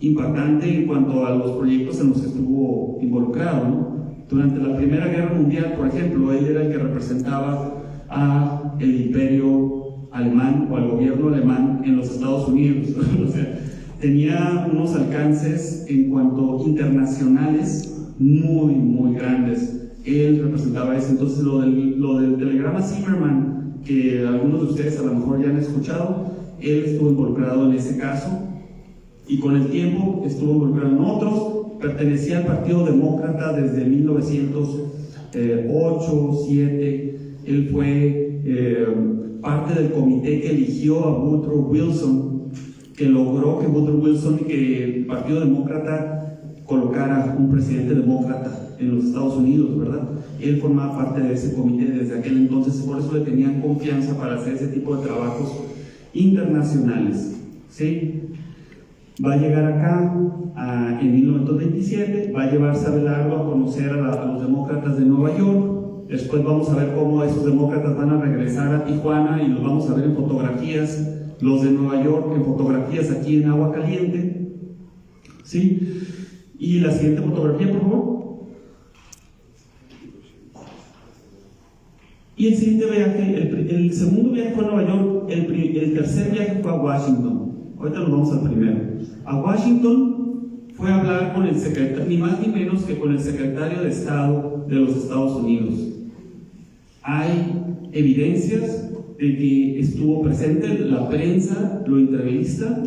impactante en cuanto a los proyectos en los que estuvo involucrado, ¿no? Durante la Primera Guerra Mundial, por ejemplo, él era el que representaba al imperio alemán o al gobierno alemán en los Estados Unidos. O sea, tenía unos alcances en cuanto internacionales muy, muy grandes. Él representaba eso. Entonces, lo del telegrama Zimmerman, que algunos de ustedes a lo mejor ya han escuchado, él estuvo involucrado en ese caso y con el tiempo estuvo involucrado en otros. Pertenecía al Partido Demócrata desde 1908-7. Él fue parte del comité que eligió a Woodrow Wilson, que logró que Woodrow Wilson y que el Partido Demócrata colocara un presidente demócrata en los Estados Unidos, ¿verdad? Él formaba parte de ese comité desde aquel entonces, por eso le tenían confianza para hacer ese tipo de trabajos internacionales, ¿sí? Va a llegar acá en 1927, va a llevarse a Abelardo a conocer a los demócratas de Nueva York. Después vamos a ver cómo esos demócratas van a regresar a Tijuana y los vamos a ver en fotografías, los de Nueva York en fotografías aquí en Agua Caliente, ¿sí? Y la siguiente fotografía, por favor. Y el siguiente viaje, el segundo viaje fue a Nueva York, el tercer viaje fue a Washington. Ahorita nos vamos al primero. A Washington fue a hablar con el secretario, ni más ni menos que con el secretario de Estado de los Estados Unidos. Hay evidencias de que estuvo presente, la prensa lo entrevista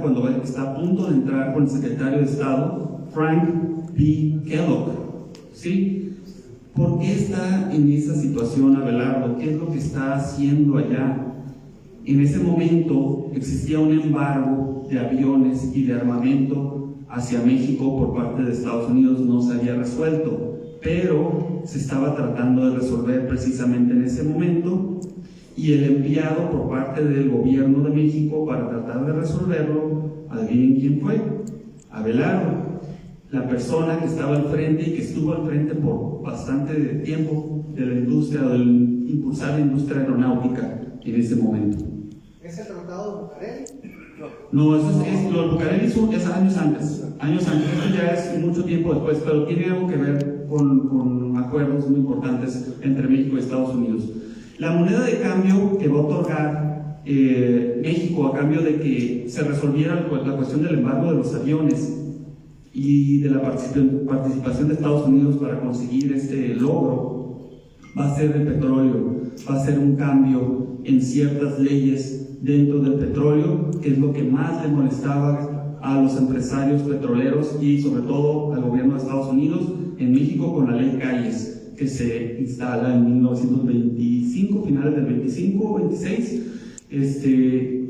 cuando está a punto de entrar con el secretario de Estado, Frank P. Kellogg, ¿sí? ¿Por qué está en esa situación Abelardo? ¿Qué es lo que está haciendo allá? En ese momento existía un embargo de aviones y de armamento hacia México por parte de Estados Unidos, no se había resuelto, pero se estaba tratando de resolver precisamente en ese momento, y el enviado por parte del gobierno de México para tratar de resolverlo, adivinen quién fue, Abelardo, la persona que estaba al frente y que estuvo al frente por bastante tiempo de la industria, del impulsar la industria aeronáutica en ese momento. ¿Es el tratado de Bucareli? No, eso es lo de Bucareli es años antes, esto ya es mucho tiempo después, pero tiene algo que ver con acuerdos muy importantes entre México y Estados Unidos. La moneda de cambio que va a otorgar México a cambio de que se resolviera la cuestión del embargo de los aviones y de la participación de Estados Unidos para conseguir este logro, va a ser el petróleo, va a ser un cambio en ciertas leyes dentro del petróleo, que es lo que más le molestaba a los empresarios petroleros y sobre todo al gobierno de Estados Unidos. En México con la ley Calles, que se instala en 1925, finales del 25 o 26,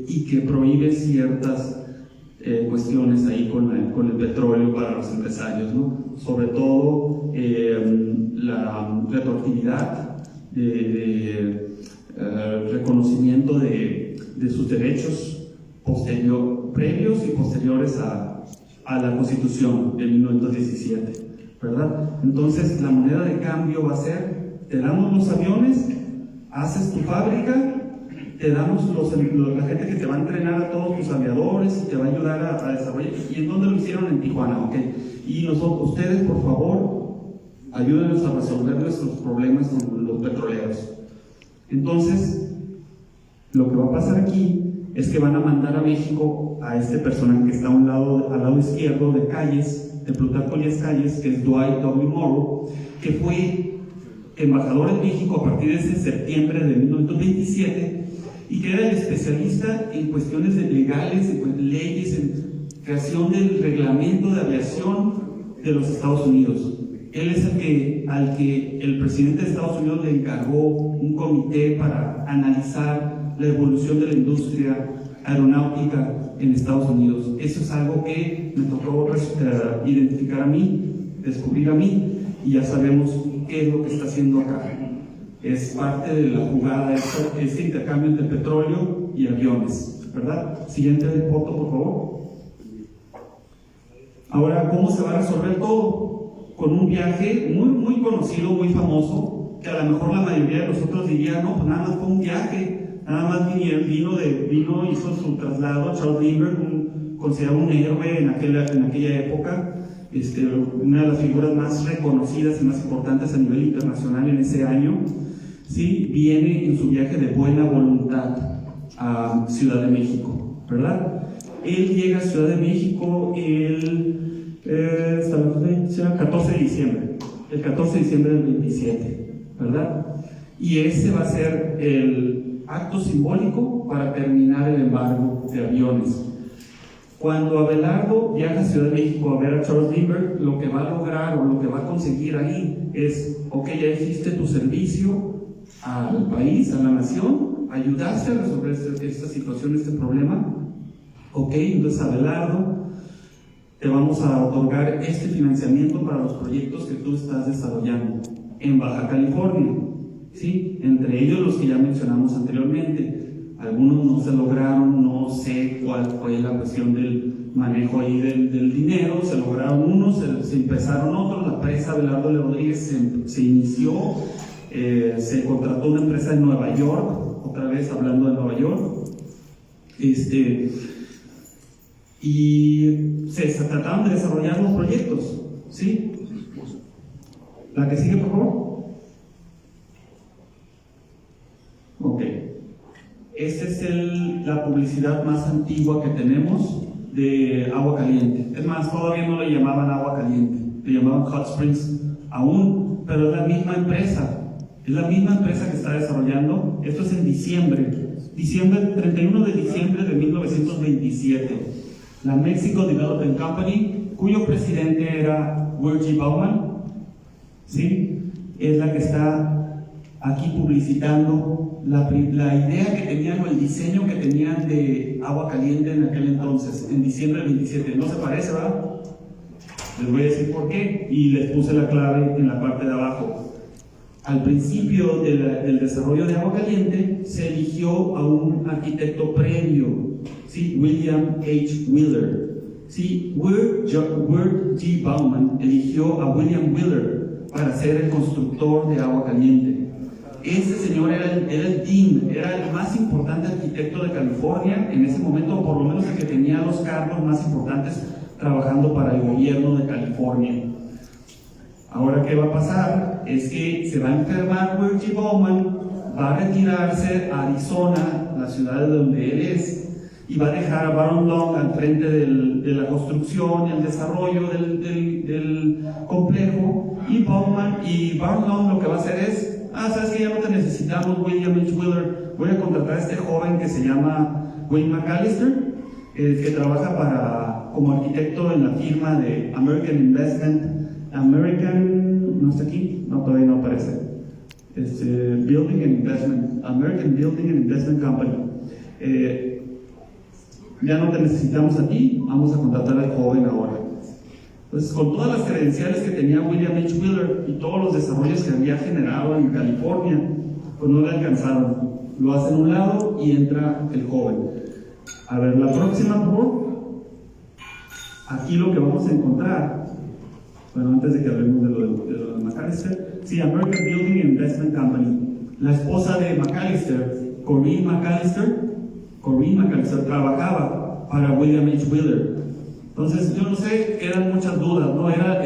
y que prohíbe ciertas cuestiones ahí con el petróleo para los empresarios, ¿no? Sobre todo la retroactividad de reconocimiento de sus derechos previos y posteriores a la Constitución de 1917, ¿verdad? Entonces la moneda de cambio va a ser: te damos los aviones, haces tu fábrica, te damos la gente que te va a entrenar a todos tus aviadores y te va a ayudar a desarrollar. ¿Y en dónde lo hicieron? En Tijuana, ¿ok? Y ustedes, por favor, ayúdenos a resolver nuestros problemas con los petroleros. Entonces, lo que va a pasar aquí es que van a mandar a México a este personaje que está al lado izquierdo de Calles, de Plutarco Elías Calles, que es Dwight W. Morrow, que fue embajador en México a partir de ese septiembre de 1927 y que era el especialista en cuestiones legales, en leyes, creación del reglamento de aviación de los Estados Unidos. Él es al que el presidente de Estados Unidos le encargó un comité para analizar la evolución de la industria aeronáutica en Estados Unidos. Eso es algo que me tocó identificar a mí, descubrir a mí, y ya sabemos qué es lo que está haciendo acá. Es parte de la jugada, este intercambio entre petróleo y aviones, ¿verdad? Siguiente foto, por favor. Ahora, ¿cómo se va a resolver todo? Con un viaje muy conocido, muy famoso, que a lo mejor la mayoría de nosotros diría, no, pues nada más fue un viaje, nada más vino, hizo su traslado. Charles Lindbergh, considerado un héroe en aquella época, una de las figuras más reconocidas y más importantes a nivel internacional en ese año, ¿sí? Viene en su viaje de buena voluntad a Ciudad de México, ¿verdad? Él llega a Ciudad de México hasta la fecha 14 de diciembre, el 14 de diciembre del 27, ¿verdad? Y ese va a ser el acto simbólico para terminar el embargo de aviones. Cuando Abelardo viaja a Ciudad de México a ver a Charles Lindbergh, lo que va a lograr o lo que va a conseguir ahí es, ok, ya hiciste tu servicio al país, a la nación, ayudaste a resolver esta situación, este problema. Ok, entonces Abelardo, te vamos a otorgar este financiamiento para los proyectos que tú estás desarrollando en Baja California, ¿sí? Entre ellos los que ya mencionamos anteriormente. Algunos no se lograron, no sé cuál fue la cuestión del manejo ahí del dinero, se lograron unos, se empezaron otros. La empresa Abelardo Rodríguez se inició, se contrató una empresa en Nueva York, otra vez hablando de Nueva York, y se trataron de desarrollar los proyectos, ¿sí? La que sigue, por favor. Ok. Esta es la publicidad más antigua que tenemos de agua caliente. Es más, todavía no le llamaban agua caliente, le llamaban Hot Springs aún, pero es la misma empresa. Es la misma empresa que está desarrollando. Esto es en diciembre, 31 de diciembre de 1927. La Mexico Development Company, cuyo presidente era Willie Bauman, ¿sí? Es la que está aquí publicitando la idea que tenían o el diseño que tenían de agua caliente en aquel entonces, en diciembre del 27. No se parece, ¿verdad? Les voy a decir por qué, y les puse la clave en la parte de abajo. Al principio del desarrollo de agua caliente se eligió a un arquitecto previo, ¿sí? William H. Wheeler. ¿Sí? Wirt G. Bauman eligió a William Wheeler para ser el constructor de agua caliente. Este señor era el dean, era el más importante arquitecto de California en ese momento, o por lo menos el que tenía los cargos más importantes trabajando para el gobierno de California. Ahora, ¿qué va a pasar? Es que se va a enfermar Wirt G. Bauman, va a retirarse a Arizona, la ciudad de donde él es, y va a dejar a Baron Long al frente de la construcción y el desarrollo del complejo. Y Baron Long lo que va a hacer es, sabes que ya no te necesitamos, William H. Wheeler, voy a contratar a este joven que se llama Wayne McAllister, que trabaja como arquitecto en la firma de no está aquí, no, todavía no aparece. American Building and Investment Company. Ya no te necesitamos a ti, vamos a contratar al joven ahora. Entonces, con todas las credenciales que tenía William H. Wheeler y todos los desarrollos que había generado en California, pues no le alcanzaron. Lo hacen a un lado y entra el joven. A ver, la próxima, por favor. Aquí lo que vamos a encontrar, bueno, antes de que hablemos de lo de McAllister, sí, American Building and Investment Company. La esposa de McAllister, Corinne McAllister, trabajaba para William H. Wheeler. Entonces, yo no sé, quedan muchas dudas, ¿no? Era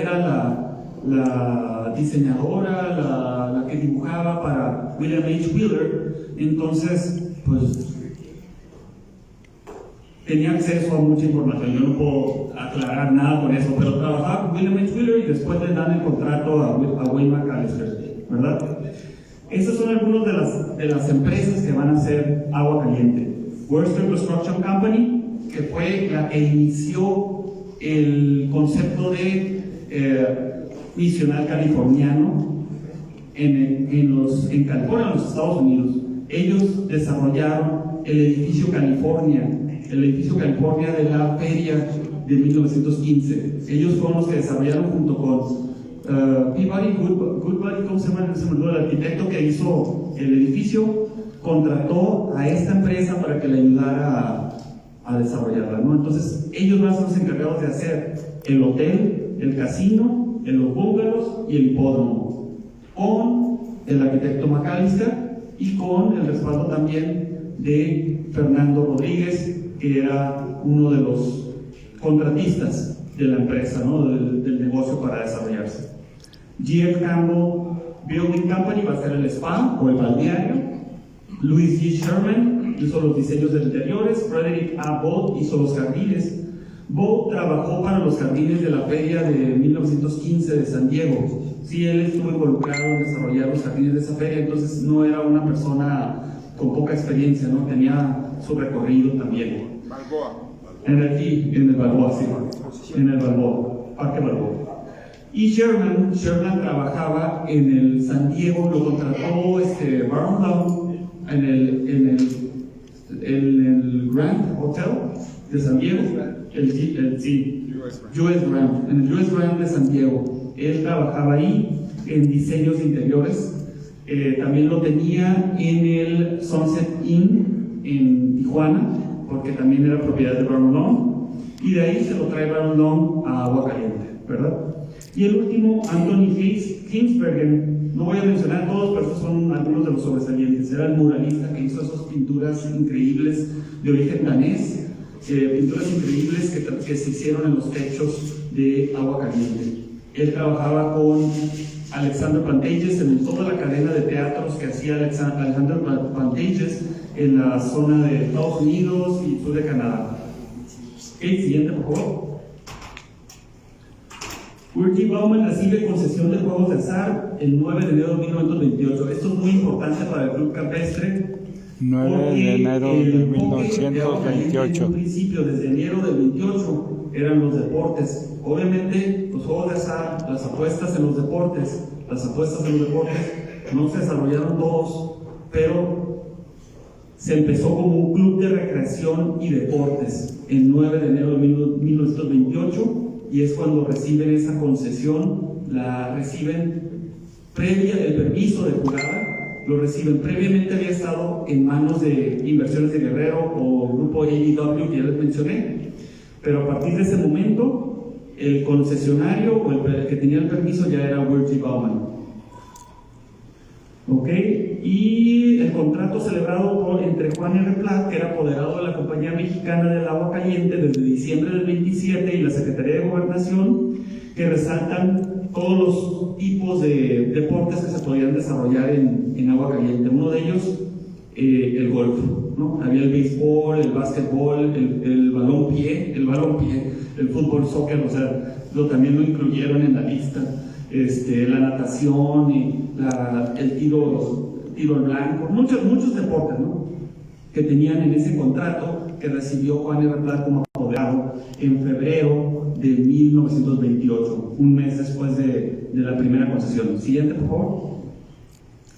la diseñadora, la que dibujaba para William H. Wheeler. Entonces, pues, tenía acceso a mucha información. Yo no puedo aclarar nada con eso, pero trabajaba con William H. Wheeler y después le dan el contrato a Wayne McAllister, ¿verdad? Estas son algunas de las empresas que van a hacer agua caliente. Worcester Construction Company, que fue la que inició el concepto de misional californiano en California, en los Estados Unidos. Ellos desarrollaron el edificio California de la feria de 1915. Ellos fueron los que desarrollaron junto con Peabody, Goodbody, ¿cómo se llama? El arquitecto que hizo el edificio, contrató a esta empresa para que le ayudara a desarrollarla, ¿no? Entonces, ellos van a ser los encargados de hacer el hotel, el casino, los bungalows y el hipódromo, con el arquitecto McAllister y con el respaldo también de Fernando Rodríguez, que era uno de los contratistas de la empresa, ¿no? del negocio para desarrollarse. G.F. Campbell Building Company va a ser el spa o el balneario. Louis G. Sherman hizo los diseños de interiores. Frederick A. Bolt hizo los jardines. Bolt trabajó para los jardines de la feria de 1915 de San Diego. Sí, él estuvo involucrado en desarrollar los jardines de esa feria, entonces no era una persona con poca experiencia, ¿no? Tenía su recorrido también. Balboa. En el Balboa, sí. En el Balboa, Parque Balboa. Y Sherman trabajaba en el San Diego, lo contrató Baron Lowe en el Grand Hotel de San Diego, US Grand, en el US Grand de San Diego. Él trabajaba ahí en diseños de interiores. También lo tenía en el Sunset Inn en Tijuana, porque también era propiedad de Baron Lowe, y de ahí se lo trae Baron Lowe a Agua Caliente, ¿verdad? Y el último, Anthony Kingsbergen, no voy a mencionar todos, pero estos son algunos de los sobresalientes. Era el muralista que hizo esas pinturas increíbles de origen danés, pinturas increíbles que se hicieron en los techos de Agua Caliente. Él trabajaba con Alexander Pantages en toda la cadena de teatros que hacía Alexander Pantages en la zona de Estados Unidos y sur de Canadá. Siguiente, por favor. Urgy Bauman recibe concesión de juegos de azar el 9 de enero de 1928. Esto es muy importante para el club campestre. 9 de enero de 1928. En un principio, desde enero del 28, eran los deportes. Obviamente, los juegos de azar, las apuestas en los deportes, no se desarrollaron todos, pero se empezó como un club de recreación y deportes el 9 de enero de 1928. Y es cuando reciben esa concesión, la reciben previa el permiso de jugada, lo reciben. Previamente había estado en manos de Inversiones de Guerrero o Grupo AEW que ya les mencioné, pero a partir de ese momento el concesionario o el que tenía el permiso ya era Urgy Bauman. ¿Ok? Y el contrato celebrado entre Juan R. Platt, que era apoderado de la Compañía Mexicana del Agua Caliente desde diciembre del 27, y la Secretaría de Gobernación, que resaltan todos los tipos de deportes que se podían desarrollar en Agua Caliente. Uno de ellos, el golf, ¿no? Había el béisbol, el básquetbol, el balompié, el fútbol, soccer, o sea, también lo incluyeron en la lista. La natación, el tiro al blanco, muchos deportes, ¿no? Que tenían en ese contrato que recibió Juan R. Platt como apoderado en febrero de 1928, un mes después de la primera concesión. Siguiente, por favor.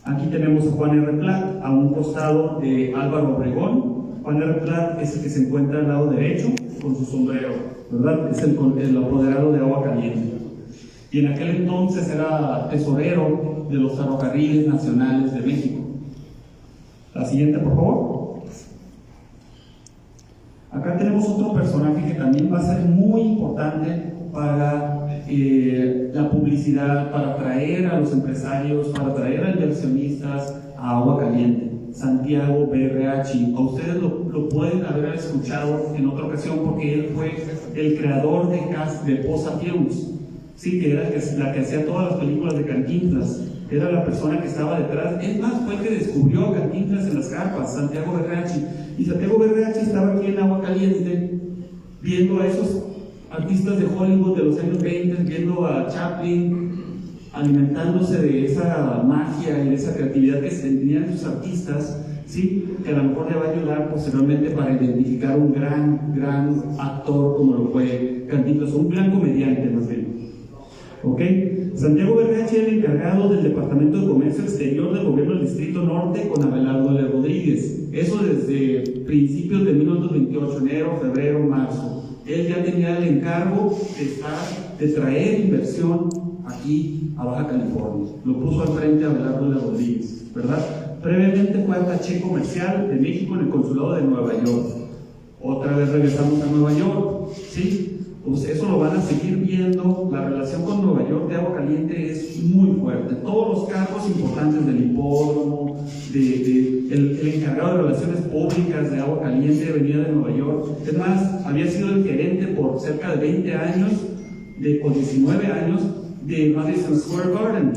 Aquí tenemos a Juan R. Platt a un costado de Álvaro Obregón. Juan R. Platt es el que se encuentra al lado derecho con su sombrero, ¿verdad? Es el apoderado de Agua Caliente. Y en aquel entonces era tesorero de los ferrocarriles nacionales de México. La siguiente, por favor. Acá tenemos otro personaje que también va a ser muy importante para la publicidad, para atraer a los empresarios, para atraer a inversionistas a Agua Caliente. Santiago Berreachi. A ustedes lo pueden haber escuchado en otra ocasión porque él fue el creador de Posa Films. Sí, que era la que hacía todas las películas de Cantinflas. Era la persona que estaba detrás. Es más, fue el que descubrió a Cantinflas en las carpas, Santiago Berreachi. Y Santiago Berreachi estaba aquí en Agua Caliente viendo a esos artistas de Hollywood de los años 20, viendo a Chaplin, alimentándose de esa magia y de esa creatividad que tenían sus artistas. ¿sí? Que a lo mejor le va a ayudar posteriormente para identificar un gran actor como lo fue Cantinflas, un gran comediante más bien. ¿Ok? Santiago Berreachi era el encargado del Departamento de Comercio Exterior del Gobierno del Distrito Norte con Abelardo L. Rodríguez. Eso desde principios de 1928, enero, febrero, marzo. Él ya tenía el encargo de traer inversión aquí a Baja California. Lo puso al frente a Abelardo L. Rodríguez, ¿verdad? Previamente fue attaché comercial de México en el Consulado de Nueva York. Otra vez regresamos a Nueva York, ¿sí? Pues eso lo van a seguir viendo. La relación con Nueva York de Agua Caliente es muy fuerte. Todos los cargos importantes del hipódromo, el encargado de relaciones públicas de Agua Caliente venía de Nueva York. Es más, había sido el gerente por cerca de 20 años o 19 años de Madison Square Garden,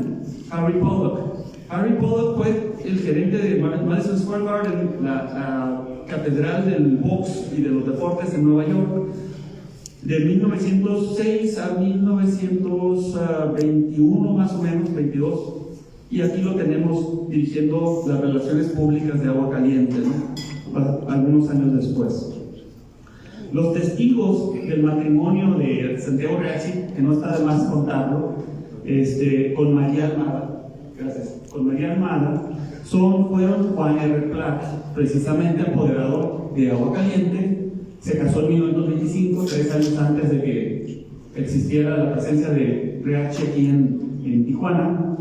Harry Pollock. Harry Pollock fue el gerente de Madison Square Garden, la catedral del box y de los deportes en Nueva York, de 1906 a 1921 más o menos, 22, y aquí lo tenemos dirigiendo las relaciones públicas de Agua Caliente, ¿no? Algunos años después. Los testigos del matrimonio de Santiago Berreachi, que no está de más contarlo, con María Almada, gracias, con María Almada, fueron Juan R. Platt, precisamente apoderador de Agua Caliente. Se casó en 1925, 3 años antes de que existiera la presencia de Berreachi aquí en Tijuana,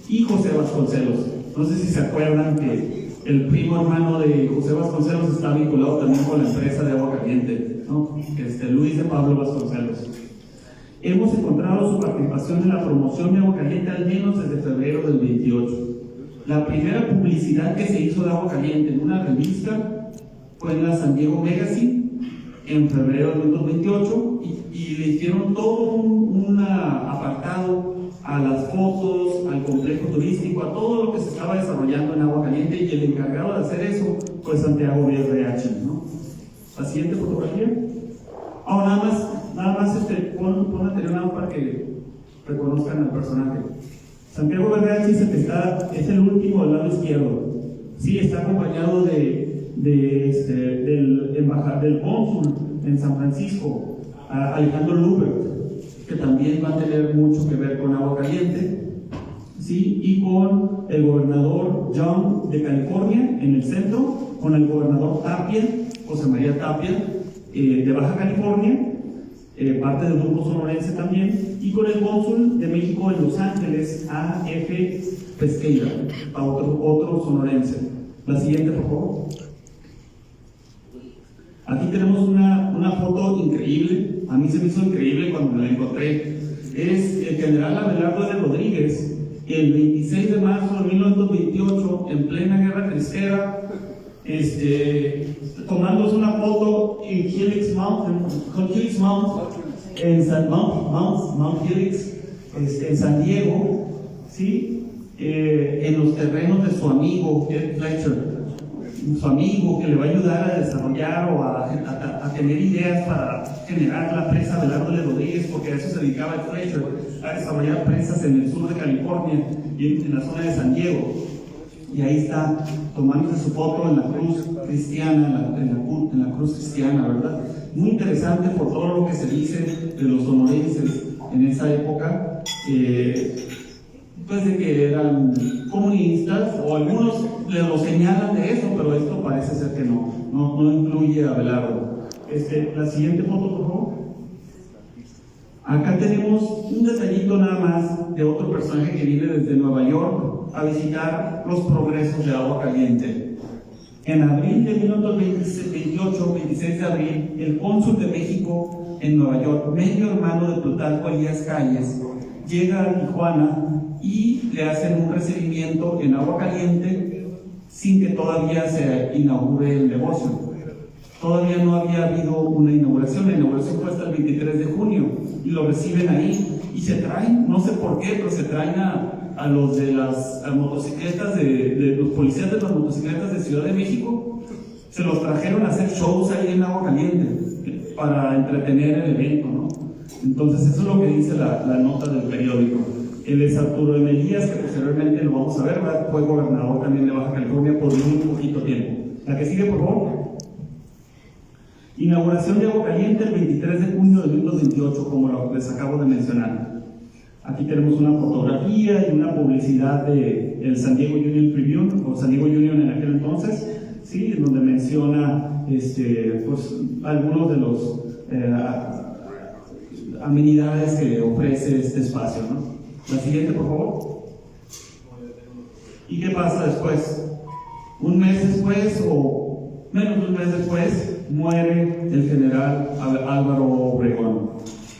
y José Vasconcelos. No sé si se acuerdan que el primo hermano de José Vasconcelos está vinculado también con la empresa de Agua Caliente, ¿no? Luis de Pablo Vasconcelos. Hemos encontrado su participación en la promoción de Agua Caliente al menos desde febrero del 28. La primera publicidad que se hizo de Agua Caliente en una revista fue en la San Diego Magazine en febrero del 1928 y le hicieron todo un apartado a las fotos, al complejo turístico, a todo lo que se estaba desarrollando en Agua Caliente, y el encargado de hacer eso fue Santiago Berreachi, ¿no? La siguiente fotografía. Ahora nada más pon anterior para que reconozcan al personaje. Santiago Berreachi es el último del lado izquierdo. Sí, está acompañado del cónsul en San Francisco, Alejandro Lubert, que también va a tener mucho que ver con Agua Caliente, ¿sí? Y con el gobernador Young de California en el centro, con el gobernador Tapia, José María Tapia, de Baja California, parte del grupo sonorense también, y con el cónsul de México en Los Ángeles, A.F. Pesqueira, otro sonorense. La siguiente, por favor. Aquí tenemos una foto increíble. A mí se me hizo increíble cuando me la encontré. Es el general Abelardo L. Rodríguez, el 26 de marzo de 1928, en plena guerra cristera, tomándose una foto en Helix Mountain, en Mount Helix, en San Diego, ¿sí? En los terrenos de su amigo Ed Fletcher, su amigo que le va a ayudar a desarrollar o a tener ideas para generar la presa Abelardo L. Rodríguez, porque a eso se dedicaba Ed Fletcher, a desarrollar presas en el sur de California y en la zona de San Diego. Y ahí está tomándose su foto en la cruz cristiana, en la cruz cristiana, ¿verdad? Muy interesante por todo lo que se dice de los sonorenses en esa época, pues de que eran comunistas, o algunos lo señalan de eso, pero esto parece ser que no incluye a Abelardo. La siguiente foto, por favor. Acá tenemos un detallito nada más de otro personaje que viene desde Nueva York a visitar los progresos de Agua Caliente. En abril de 1928, 26 de abril, el cónsul de México en Nueva York, medio hermano de Plutarco Elías Calles, llega a Tijuana y le hacen un recibimiento en Agua Caliente sin que todavía se inaugure el negocio. Todavía no había habido una inauguración. La inauguración fue hasta el 23 de junio y lo reciben ahí y se traen, no sé por qué, pero se traen a los de las motocicletas, de los policías de las motocicletas de Ciudad de México. Se los trajeron a hacer shows ahí en Agua Caliente para entretener el evento, ¿no? Entonces eso es lo que dice la nota del periódico. Él es Arturo M. Elías, que posteriormente lo vamos a ver, fue gobernador también de Baja California por muy poquito tiempo. La que sigue, por favor. Inauguración de Aguascalientes el 23 de junio de 1928, como les acabo de mencionar. Aquí tenemos una fotografía y una publicidad de el San Diego Union Tribune, o San Diego Union en aquel entonces, ¿sí? Donde menciona pues, algunos de los amenidades que ofrece este espacio, ¿no? La siguiente, por favor. ¿Y qué pasa después? Un mes después, o menos de un mes después, muere el general Álvaro Obregón,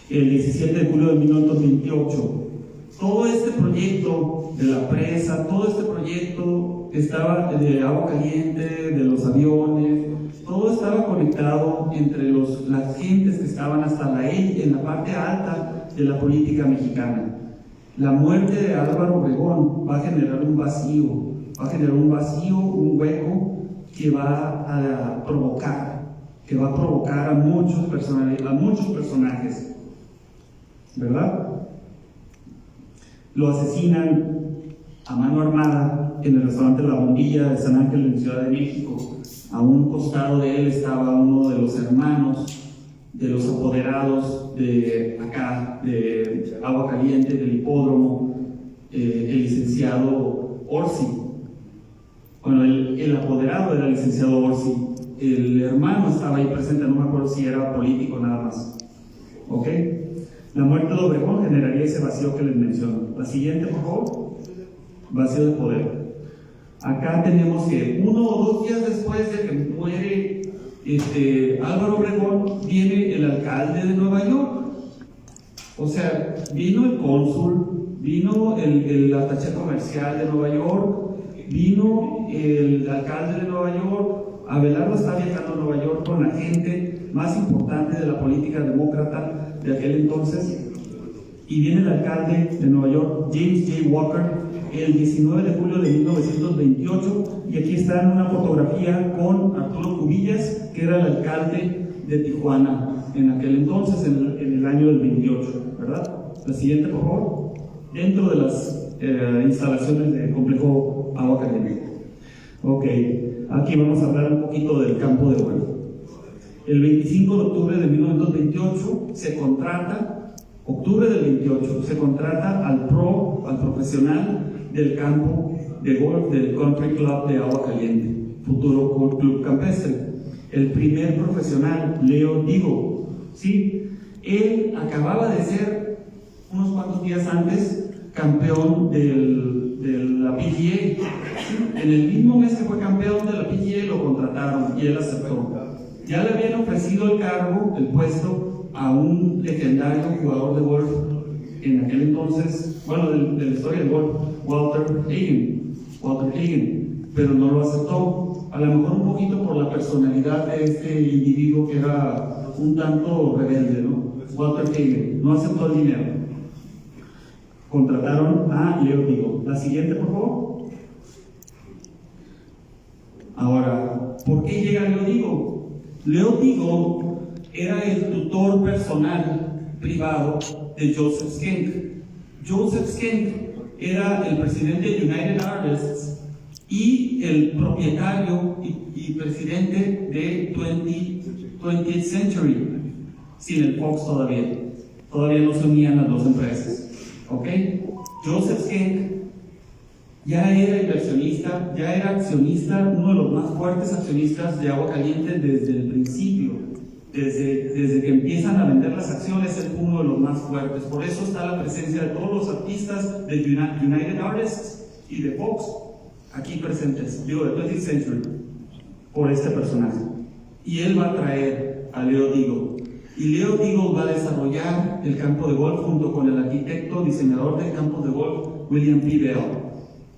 el 17 de julio de 1928. Todo este proyecto de la presa, todo este proyecto estaba de agua caliente, de los aviones, todo estaba conectado entre las gentes que estaban hasta en la parte alta de la política mexicana. La muerte de Álvaro Obregón va a generar un vacío, un hueco que va a provocar a muchos personajes, ¿verdad? Lo asesinan a mano armada en el restaurante La Bombilla de San Ángel en Ciudad de México. A un costado de él estaba uno de los hermanos de los apoderados de acá, de Agua Caliente, del hipódromo, el licenciado Orsi. Bueno, el apoderado era el licenciado Orsi. El hermano estaba ahí presente, no me acuerdo si era político nada más. ¿Ok? La muerte de Obregón generaría ese vacío que les menciono. La siguiente, por favor. Vacío de poder. Acá tenemos que 1 o 2 días después de que muere Álvaro Obregón, viene el alcalde de Nueva York. O sea, vino el cónsul, vino el ataché comercial de Nueva York, vino el alcalde de Nueva York. Abelardo está viajando a Nueva York con la gente más importante de la política demócrata de aquel entonces, y viene el alcalde de Nueva York, James J. Walker, el 19 de julio de 1928, y aquí está en una fotografía con Arturo Cubillas, que era el alcalde de Tijuana en aquel entonces, en el año del 28, ¿verdad? La siguiente, por favor. Dentro de las instalaciones del complejo Agua Caliente. Ok, aquí vamos a hablar un poquito del campo de golf. El 25 de octubre de 1928 se contrata, al profesional del campo de golf del Country Club de Agua Caliente, futuro club campestre. El primer profesional, Leo Digo, ¿sí? Él acababa de ser, unos cuantos días antes, campeón de la PGA. En el mismo mes que fue campeón de la PGA lo contrataron y él aceptó. Ya le habían ofrecido el cargo, el puesto, a un legendario jugador de golf en aquel entonces, bueno, de la historia del golf, Walter Hagen, pero no lo aceptó. A lo mejor un poquito por la personalidad de este individuo que era un tanto rebelde, ¿no? Walter Hagen no aceptó el dinero. Contrataron a Leo Digo. La siguiente, por favor. Ahora, ¿por qué llega Leo Digo? Leo Digo era el tutor personal privado de Joseph Schenck. Joseph Schenck era el presidente de United Artists y el propietario y presidente de 20th Century, sin el Fox todavía no se unían las dos empresas. ¿Ok? Joseph Schenck ya era inversionista, ya era accionista, uno de los más fuertes accionistas de Agua Caliente desde el principio. Desde que empiezan a vender las acciones, es uno de los más fuertes. Por eso está la presencia de todos los artistas de United Artists y de Fox aquí presentes, de 20th Century, por este personaje. Y él va a traer a Leo Digo. Y Leo Digo va a desarrollar el campo de golf junto con el arquitecto diseñador del campo de golf, William P. Bell.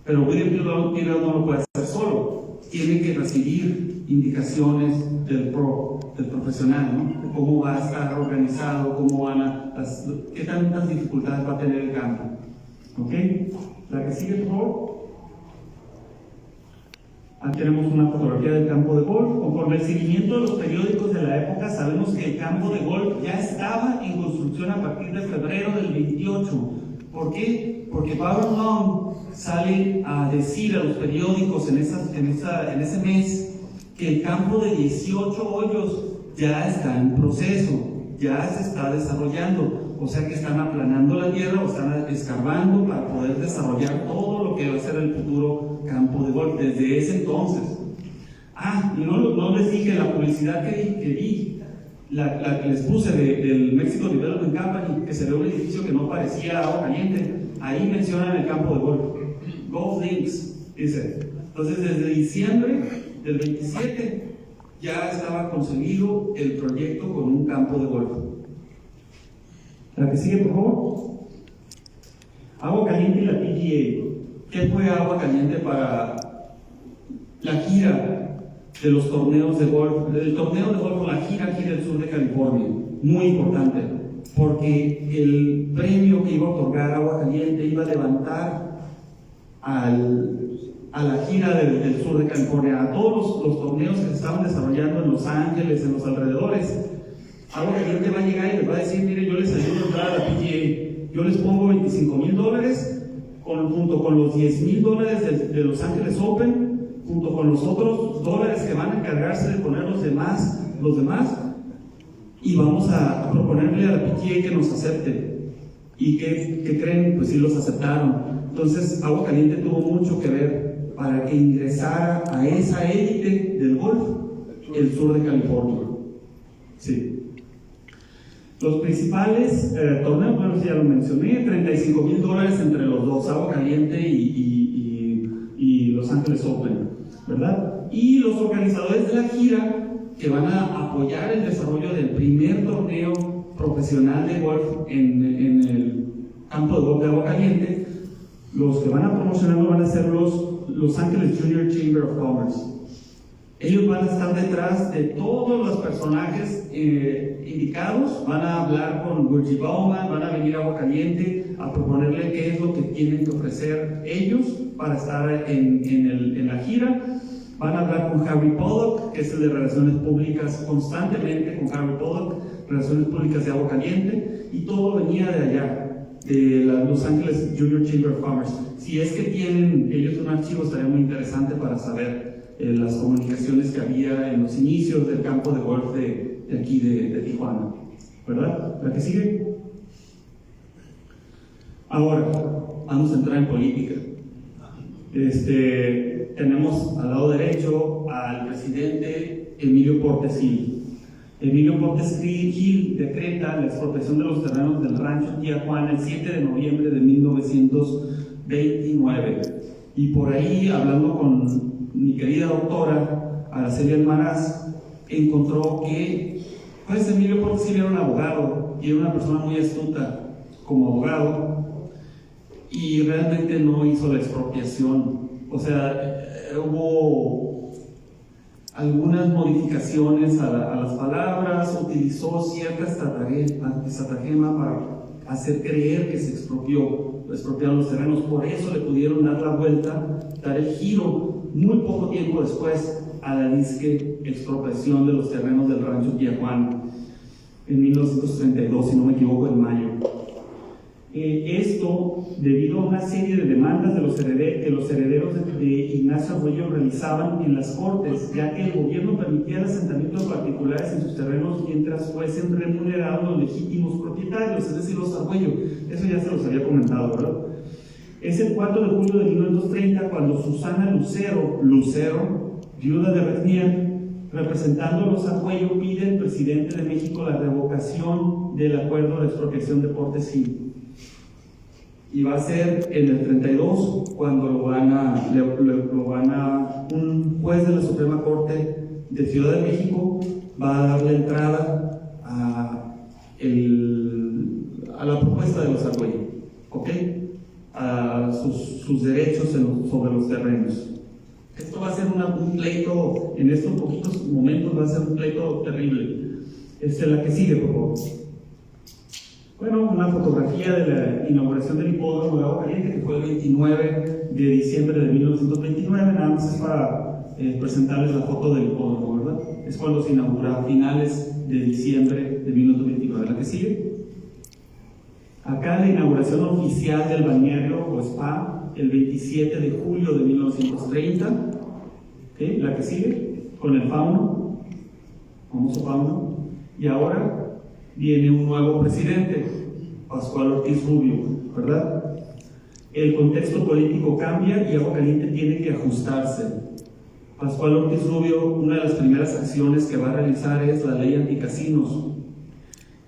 Pero William P. Bell no lo puede hacer solo. Tiene que recibir indicaciones del profesional, ¿no? De cómo va a estar organizado, qué tantas dificultades va a tener el campo. ¿Ok? La que sigue, por favor. Aquí tenemos una fotografía del campo de golf. Conforme el seguimiento de los periódicos de la época, sabemos que el campo de golf ya estaba en construcción a partir de febrero del 28. ¿Por qué? Porque Byron Long sale a decir a los periódicos en ese mes que el campo de 18 hoyos ya está en proceso, ya se está desarrollando, o sea que están aplanando la tierra o están escarbando para poder desarrollar todo lo que va a ser el futuro campo de golf desde ese entonces. Y no les dije la publicidad que vi, la que les puse del Mexico Development Company, que se ve un edificio que no parecía agua caliente. Ahí mencionan el campo de golf, Golf Links, dice. Entonces desde diciembre del 27 ya estaba concebido el proyecto con un campo de golf. La que sigue, por favor. Agua Caliente y la PGA. ¿Qué fue Agua Caliente para la gira de los torneos de golf? El torneo de golf, la gira aquí del sur de California, muy importante, porque el premio que iba a otorgar Agua Caliente iba a levantar a la gira del sur de California, a todos los torneos que se estaban desarrollando en Los Ángeles, en los alrededores. Agua Caliente va a llegar y les va a decir: mire, yo les ayudo a entrar a la PGA, yo les pongo $25,000 junto con los $10,000 de Los Ángeles Open, junto con los otros dólares que van a encargarse de poner los demás, y vamos a proponerle a la PGA que nos acepte. ¿Y qué creen? Pues sí, los aceptaron. Entonces Agua Caliente tuvo mucho que ver para que ingresara a esa élite del golf el sur de California. Sí. Los principales torneos, bueno, ya lo mencioné, $35,000 entre los dos, Agua Caliente y Los Ángeles Open, ¿verdad? Y los organizadores de la gira que van a apoyar el desarrollo del primer torneo profesional de golf en el campo de golf de Agua Caliente, los que van a promocionarlo van a ser los Ángeles Junior Chamber of Commerce. Ellos van a estar detrás de todos los personajes indicados, van a hablar con Virgie Bauman, van a venir a Agua Caliente a proponerle qué es lo que tienen que ofrecer ellos para estar en la gira. Van a hablar con Harry Pollock, que es el de Relaciones Públicas, constantemente con Harry Pollock, Relaciones Públicas de Agua Caliente, y todo venía de allá, de Los Ángeles Junior Chamber of Commerce. Si es que tienen ellos un archivo, estaría muy interesante para saber las comunicaciones que había en los inicios del campo de golf de aquí de Tijuana, ¿verdad? ¿La que sigue? Ahora, vamos a entrar en política. Tenemos al lado derecho al presidente Emilio Portes Gil. Emilio Portes Gil decreta la expropiación de los terrenos del rancho Tijuana el 7 de noviembre de 1929. Y por ahí, hablando con mi querida doctora Araceli Almaraz, encontró que pues Emilio Portes Gil era un abogado y era una persona muy astuta como abogado, y realmente no hizo la expropiación. O sea, hubo algunas modificaciones a las palabras, utilizó cierta estratagema para hacer creer que se expropiaron los terrenos. Por eso le pudieron dar la vuelta, dar el giro muy poco tiempo después a la disque expropiación de los terrenos del rancho Tijuana en 1932, si no me equivoco, en mayo. Esto debido a una serie de demandas que los herederos de Ignacio Arroyo realizaban en las cortes, ya que el gobierno permitía el asentamiento de particulares en sus terrenos mientras fuesen remunerados los legítimos propietarios, es decir, los Arroyo. Eso ya se los había comentado, ¿verdad? Es el 4 de julio de 1930 cuando Susana Lucero, viuda de Renier, representando a los Arroyo, pide al presidente de México la revocación del acuerdo de expropiación de Portes Gil. Y va a ser en el 32 cuando un juez de la Suprema Corte de Ciudad de México va a dar la entrada a la propuesta de los Arroyo, ¿ok? A sus derechos sobre los terrenos. Esto va a ser un pleito, en estos poquitos momentos va a ser un pleito terrible. La que sigue, por favor. Bueno, una fotografía de la inauguración del hipódromo de Agua Caliente, que fue el 29 de diciembre de 1929, nada más es para presentarles la foto del hipódromo, ¿verdad? Es cuando se inaugura a finales de diciembre de 1929. ¿La que sigue? Acá la inauguración oficial del balneario o spa, el 27 de julio de 1930. ¿Okay? La que sigue, con el fauno, famoso fauno. Y ahora viene un nuevo presidente, Pascual Ortiz Rubio, ¿verdad? El contexto político cambia y Agua Caliente tiene que ajustarse. Pascual Ortiz Rubio, una de las primeras acciones que va a realizar es la ley anticasinos.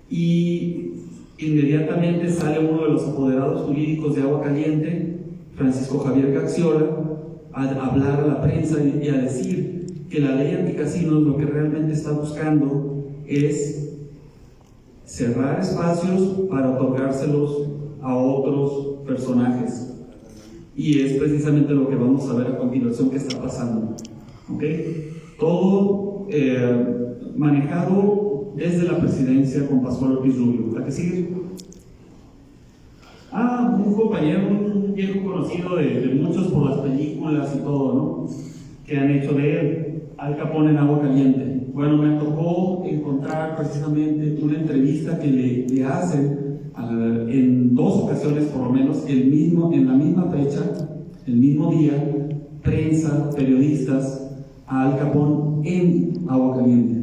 Y inmediatamente sale uno de los apoderados jurídicos de Agua Caliente, Francisco Javier Gaxiola, a hablar a la prensa y a decir que la ley anticasinos lo que realmente está buscando es cerrar espacios para otorgárselos a otros personajes. Y es precisamente lo que vamos a ver a continuación que está pasando. ¿Okay? Todo manejado desde la presidencia con Pascual Ortiz Rubio. ¿La que sigue? Un compañero, un viejo conocido de muchos por las películas y todo, ¿no? Que han hecho de él, Al Capone en Agua Caliente. Bueno, me tocó encontrar precisamente una entrevista que le hacen en 2 ocasiones por lo menos, en la misma fecha, el mismo día, prensa, periodistas, a Al Capone en Agua Caliente.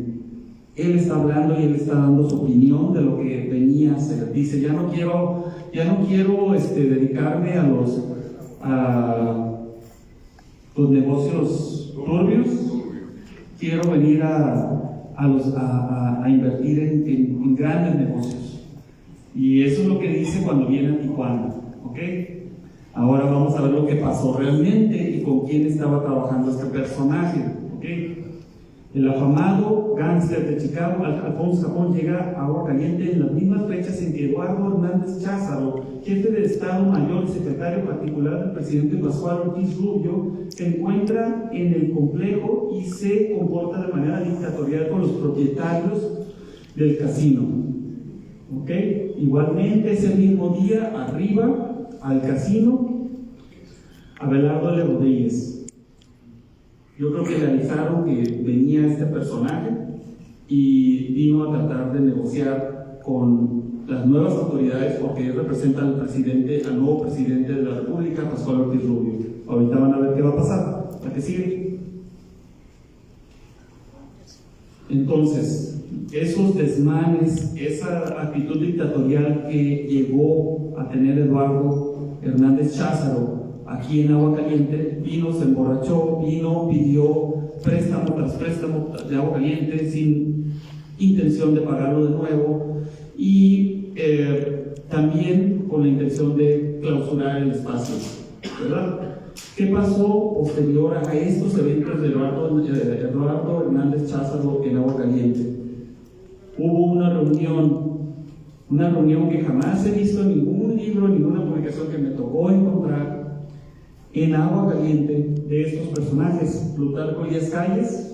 Él está hablando y él está dando su opinión de lo que venía a hacer. Dice, ya no quiero dedicarme a los negocios turbios, quiero venir a invertir en grandes negocios. Y eso es lo que dice cuando viene a Tijuana, ¿ok? Ahora vamos a ver lo que pasó realmente y con quién estaba trabajando este personaje, ¿ok? El afamado gángster de Chicago, Alfonso Capón, llega a Agua Caliente en las mismas fechas en que Eduardo Hernández Cházaro, jefe de Estado Mayor y secretario particular del presidente Pascual Ortiz Rubio, se encuentra en el complejo y se comporta de manera dictatorial con los propietarios del casino. ¿Ok? Igualmente, ese mismo día, arriba al casino, Abelardo L. Rodríguez. Yo creo que realizaron que venía este personaje y vino a tratar de negociar con las nuevas autoridades porque representa al nuevo presidente de la República, Pascual Ortiz Rubio. Ahorita van a ver qué va a pasar. ¿La que sigue? Entonces, esos desmanes, esa actitud dictatorial que llegó a tener Eduardo Hernández Cházaro aquí en Agua Caliente, vino, se emborrachó, pidió préstamo tras préstamo de Agua Caliente sin intención de pagarlo de nuevo y también con la intención de clausurar el espacio, ¿verdad? ¿Qué pasó posterior a estos eventos de Eduardo Hernández Cházaro en Agua Caliente? Hubo una reunión que jamás he visto en ningún libro, en ninguna publicación que me tocó encontrar en Agua Caliente de estos personajes: Plutarco Elías Calles,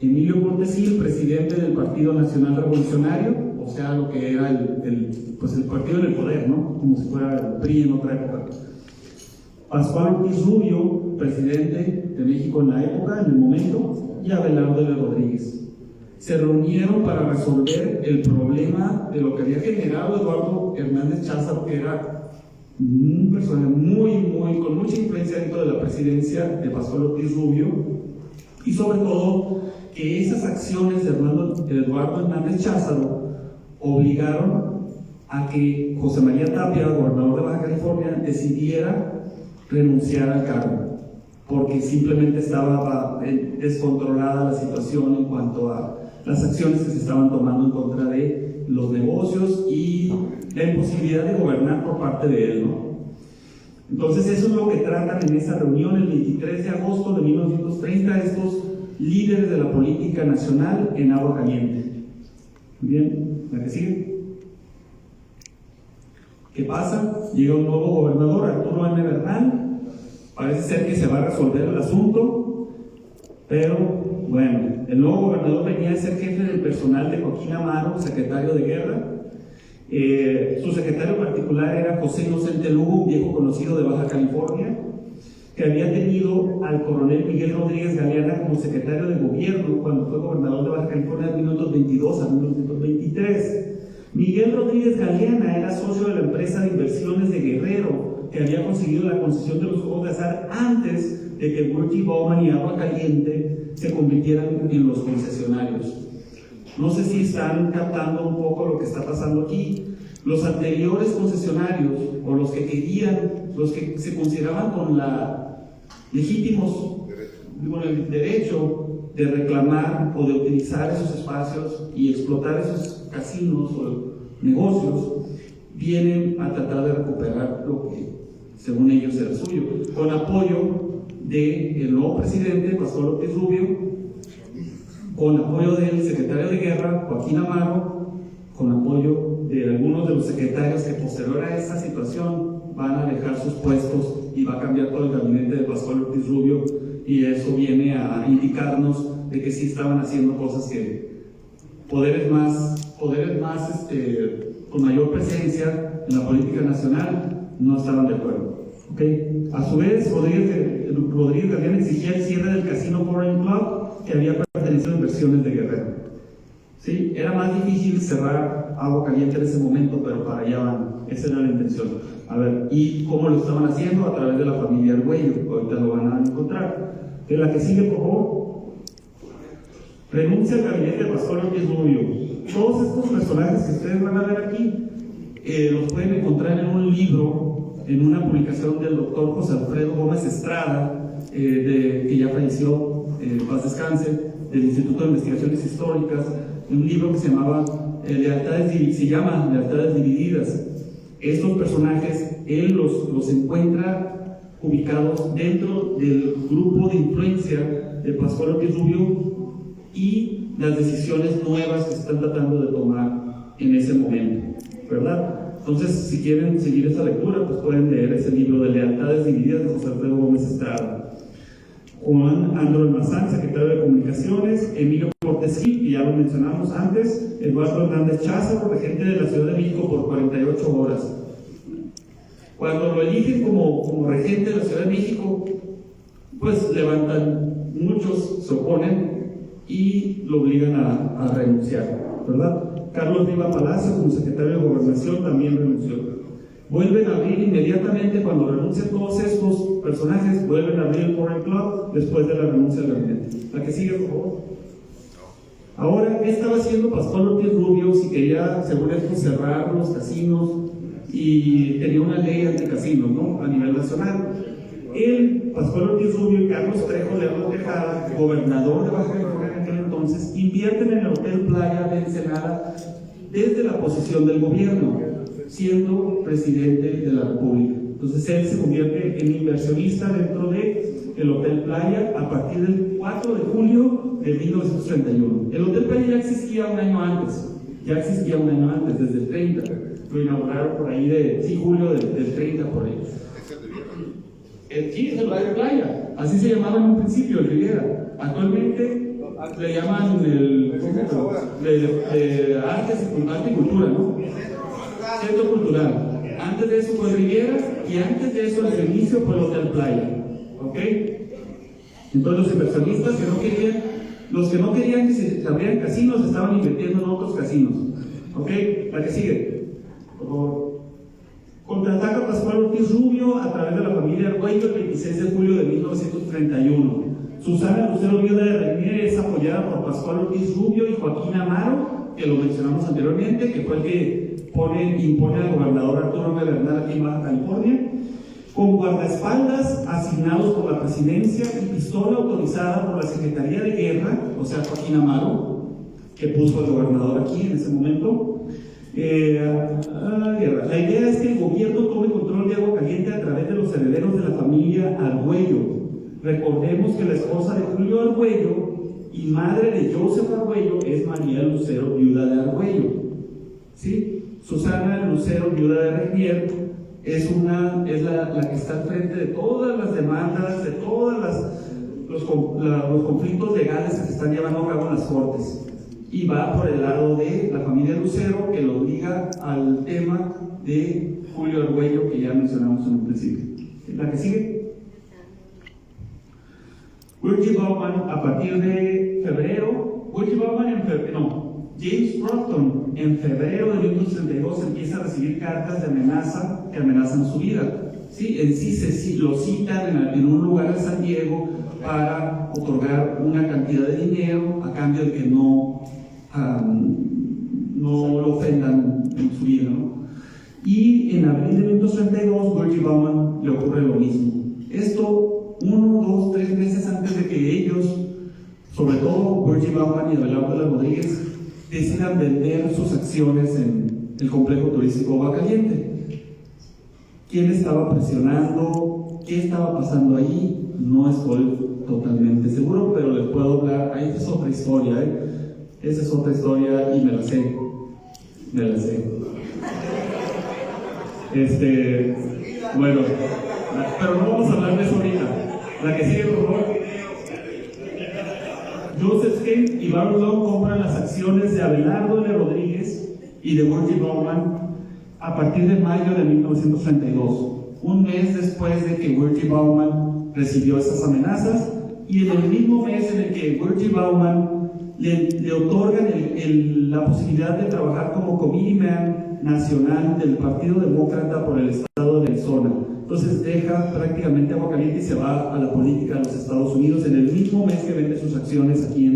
Emilio Cortesí, presidente del Partido Nacional Revolucionario, o sea, lo que era el partido del poder, ¿no? Como si fuera el PRI en otra época. Pascual Ortiz Rubio, presidente de México en la época, en el momento, y Abelardo L. Rodríguez. Se reunieron para resolver el problema de lo que había generado Eduardo Hernández Cházaro, que era un personaje con mucha influencia dentro de la presidencia de Pascual Ortiz Rubio, y sobre todo que esas acciones de Eduardo Hernández Cházaro obligaron a que José María Tapia, gobernador de Baja California, decidiera renunciar al cargo, porque simplemente estaba descontrolada la situación en cuanto a las acciones que se estaban tomando en contra de los negocios y la imposibilidad de gobernar por parte de él, ¿no? Entonces eso es lo que tratan en esa reunión el 23 de agosto de 1930 estos líderes de la política nacional en Agua Caliente. Bien, ¿la que sigue? ¿Qué pasa? Llega un nuevo gobernador, Arturo M. Bernal. Parece ser que se va a resolver el asunto, pero bueno, el nuevo gobernador venía a ser jefe del personal de Joaquín Amaro, secretario de guerra. Su secretario particular era José Inocente Lugo, un viejo conocido de Baja California, que había tenido al coronel Miguel Rodríguez Galeana como secretario de gobierno cuando fue gobernador de Baja California de 1922 a 1923. Miguel Rodríguez Galeana era socio de la empresa de inversiones de Guerrero, que había conseguido la concesión de los juegos de azar antes de que Murphy Bowman y Agua Caliente se convirtieran en los concesionarios. No sé si están captando un poco lo que está pasando aquí. Los anteriores concesionarios, o los que querían, los que se consideraban con legítimos, con el derecho de reclamar o de utilizar esos espacios y explotar esos casinos o negocios, vienen a tratar de recuperar lo que según ellos era suyo, con apoyo del nuevo presidente Pascual Ortiz Rubio, con apoyo del secretario de Guerra Joaquín Amaro, con apoyo de algunos de los secretarios que posterior a esta situación van a dejar sus puestos y va a cambiar todo el gabinete de Pascual Ortiz Rubio, y eso viene a indicarnos de que sí estaban haciendo cosas que poderes más con mayor presencia en la política nacional no estaban de acuerdo. ¿Okay? A su vez, Rodríguez Galeana exigía el cierre del Casino Foreign Club, que había pertenecido a Inversiones de Guerrero. ¿Sí? Era más difícil cerrar Agua Caliente en ese momento, pero para allá van. Esa era la intención. A ver, ¿y cómo lo estaban haciendo? A través de la familia Argüello. Ahorita lo van a encontrar. En la que sigue, por favor. Renuncia al gabinete de Pascual Ortiz Rubio. Todos estos personajes que ustedes van a ver aquí los pueden encontrar en un libro, en una publicación del doctor José Alfredo Gómez Estrada, que ya falleció, paz descanse, del Instituto de Investigaciones Históricas, un libro que se llama Lealtades Divididas. Estos personajes, él los encuentra ubicados dentro del grupo de influencia de Pascual Ortiz Rubio y las decisiones nuevas que se están tratando de tomar en ese momento, ¿verdad? Entonces, si quieren seguir esa lectura, pues pueden leer ese libro de Lealtades Divididas de José Alfredo Gómez Estrada. Juan Andro Almazán, secretario de Comunicaciones, Emilio Cortés Gil, que ya lo mencionamos antes, Eduardo Hernández Cházaro, regente de la Ciudad de México por 48 horas. Cuando lo eligen como regente de la Ciudad de México, pues levantan, muchos se oponen y lo obligan a renunciar, ¿verdad? Carlos Riva Palacio, como secretario de Gobernación, también renunció. Vuelven a abrir inmediatamente, cuando renuncian todos estos personajes, vuelven a abrir el Foreign Club después de la renuncia del gabinete. La que sigue, por favor. Ahora, ¿qué estaba haciendo Pascual Ortiz Rubio si quería, según esto, cerrar los casinos y tenía una ley anticasinos, ¿no? A nivel nacional? Él, Pascual Ortiz Rubio y Carlos Trejo León Tejada, gobernador de Baja California en aquel entonces, invierten en el Hotel Playa de Ensenada desde la posición del gobierno, siendo presidente de la República. Entonces él se convierte en inversionista dentro del Hotel Playa a partir del 4 de julio de 1931. El Hotel Playa ya existía un año antes, desde el 30. Lo inauguraron por ahí julio del 30 por ahí. Sí, es el Hotel Playa, así se llamaba en un principio, el Riviera. Actualmente le llaman arte y cultura, ¿no? Centro cultural. Antes de eso fue Riviera y antes de eso el inicio fue el Hotel Playa. ¿Ok? Entonces los inversionistas los que no querían que se abrieran casinos estaban invirtiendo en otros casinos. ¿Ok? La que sigue. Por favor. Contraataca Pascual Ortiz Rubio a través de la familia Argüello el 26 de julio de 1931. Susana Lucero Viuda de Regnier es apoyada por Pascual Ortiz Rubio y Joaquín Amaro, que lo mencionamos anteriormente, que fue el que impone al gobernador Arturo M. Bernal aquí en Baja California, con guardaespaldas asignados por la presidencia y pistola autorizada por la Secretaría de Guerra, o sea, Joaquín Amaro, que puso al gobernador aquí en ese momento. La idea es que el gobierno tome control de Agua Caliente a través de los herederos de la familia Argüello. Recordemos que la esposa de Julio Argüello y madre de Joseph Argüello es María Lucero, viuda de Argüello. ¿Sí? Susana Lucero, viuda de Regnier, es la que está al frente de todas las demandas, de todos los conflictos legales que se están llevando a cabo en las cortes. Y va por el lado de la familia Lucero, que lo obliga al tema de Julio Argüello, que ya mencionamos en un principio. La que sigue. Virgil Bauman, a partir de febrero, James Proctor en febrero de 1932 empieza a recibir cartas de amenaza que amenazan su vida. ¿Sí? En sí lo citan en un lugar de San Diego para otorgar una cantidad de dinero a cambio de que no lo ofendan en su vida, ¿no? Y en abril de 1932 Virgil Bauman le ocurre lo mismo. Esto 1, 2, 3 meses antes de que ellos, sobre todo Virgil Bauman y Abelardo de la Rodríguez, decidan vender sus acciones en el complejo turístico Aguacaliente. ¿Quién estaba presionando? ¿Qué estaba pasando ahí? No estoy totalmente seguro, pero les puedo hablar. Ahí es otra historia, Esa es otra historia y me la sé. Bueno, pero no vamos a hablar de eso ahorita. La que sigue, por favor. Joseph Kent y Baron Long compran las acciones de Abelardo L. Rodríguez y de Virgil Bauman a partir de mayo de 1932, un mes después de que Virgil Bauman recibió esas amenazas, y en el mismo mes en el que Virgil Bauman le otorgan la posibilidad de trabajar como committeeman nacional del Partido Demócrata por el estado de Arizona. Entonces deja prácticamente Aguacaliente y se va a la política de los Estados Unidos en el mismo mes que vende sus acciones aquí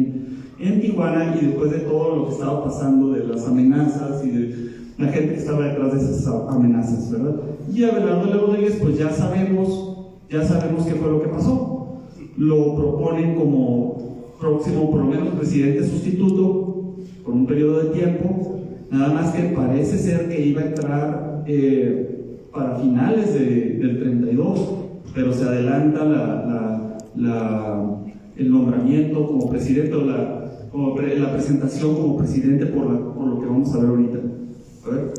en Tijuana, y después de todo lo que estaba pasando de las amenazas y de la gente que estaba detrás de esas amenazas, ¿verdad? Y Abelardo L. Rodríguez, pues ya sabemos qué fue lo que pasó. Lo proponen como próximo, por lo menos, presidente sustituto por un periodo de tiempo, nada más que parece ser que iba a entrar para finales del 32, pero se adelanta el nombramiento como presidente o la presentación como presidente por lo que vamos a ver ahorita. A ver,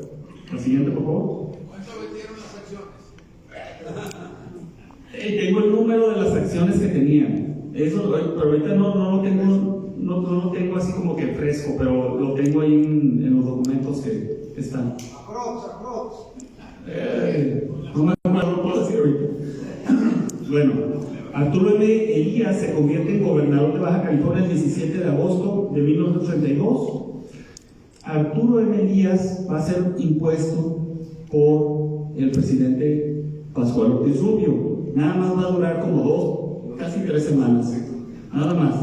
la siguiente, por favor. ¿Cuánto vendieron las acciones? Tengo el número de las acciones que tenían. Eso, pero ahorita no lo tengo así como que fresco, pero lo tengo ahí en los documentos que están. Aprox. No me acuerdo, puedo decir ahorita. Bueno, Arturo M. Elías se convierte en gobernador de Baja California el 17 de agosto de 1932. Arturo M. Elías va a ser impuesto por el presidente Pascual Ortiz Rubio. Nada más va a durar como casi 3 semanas, nada más.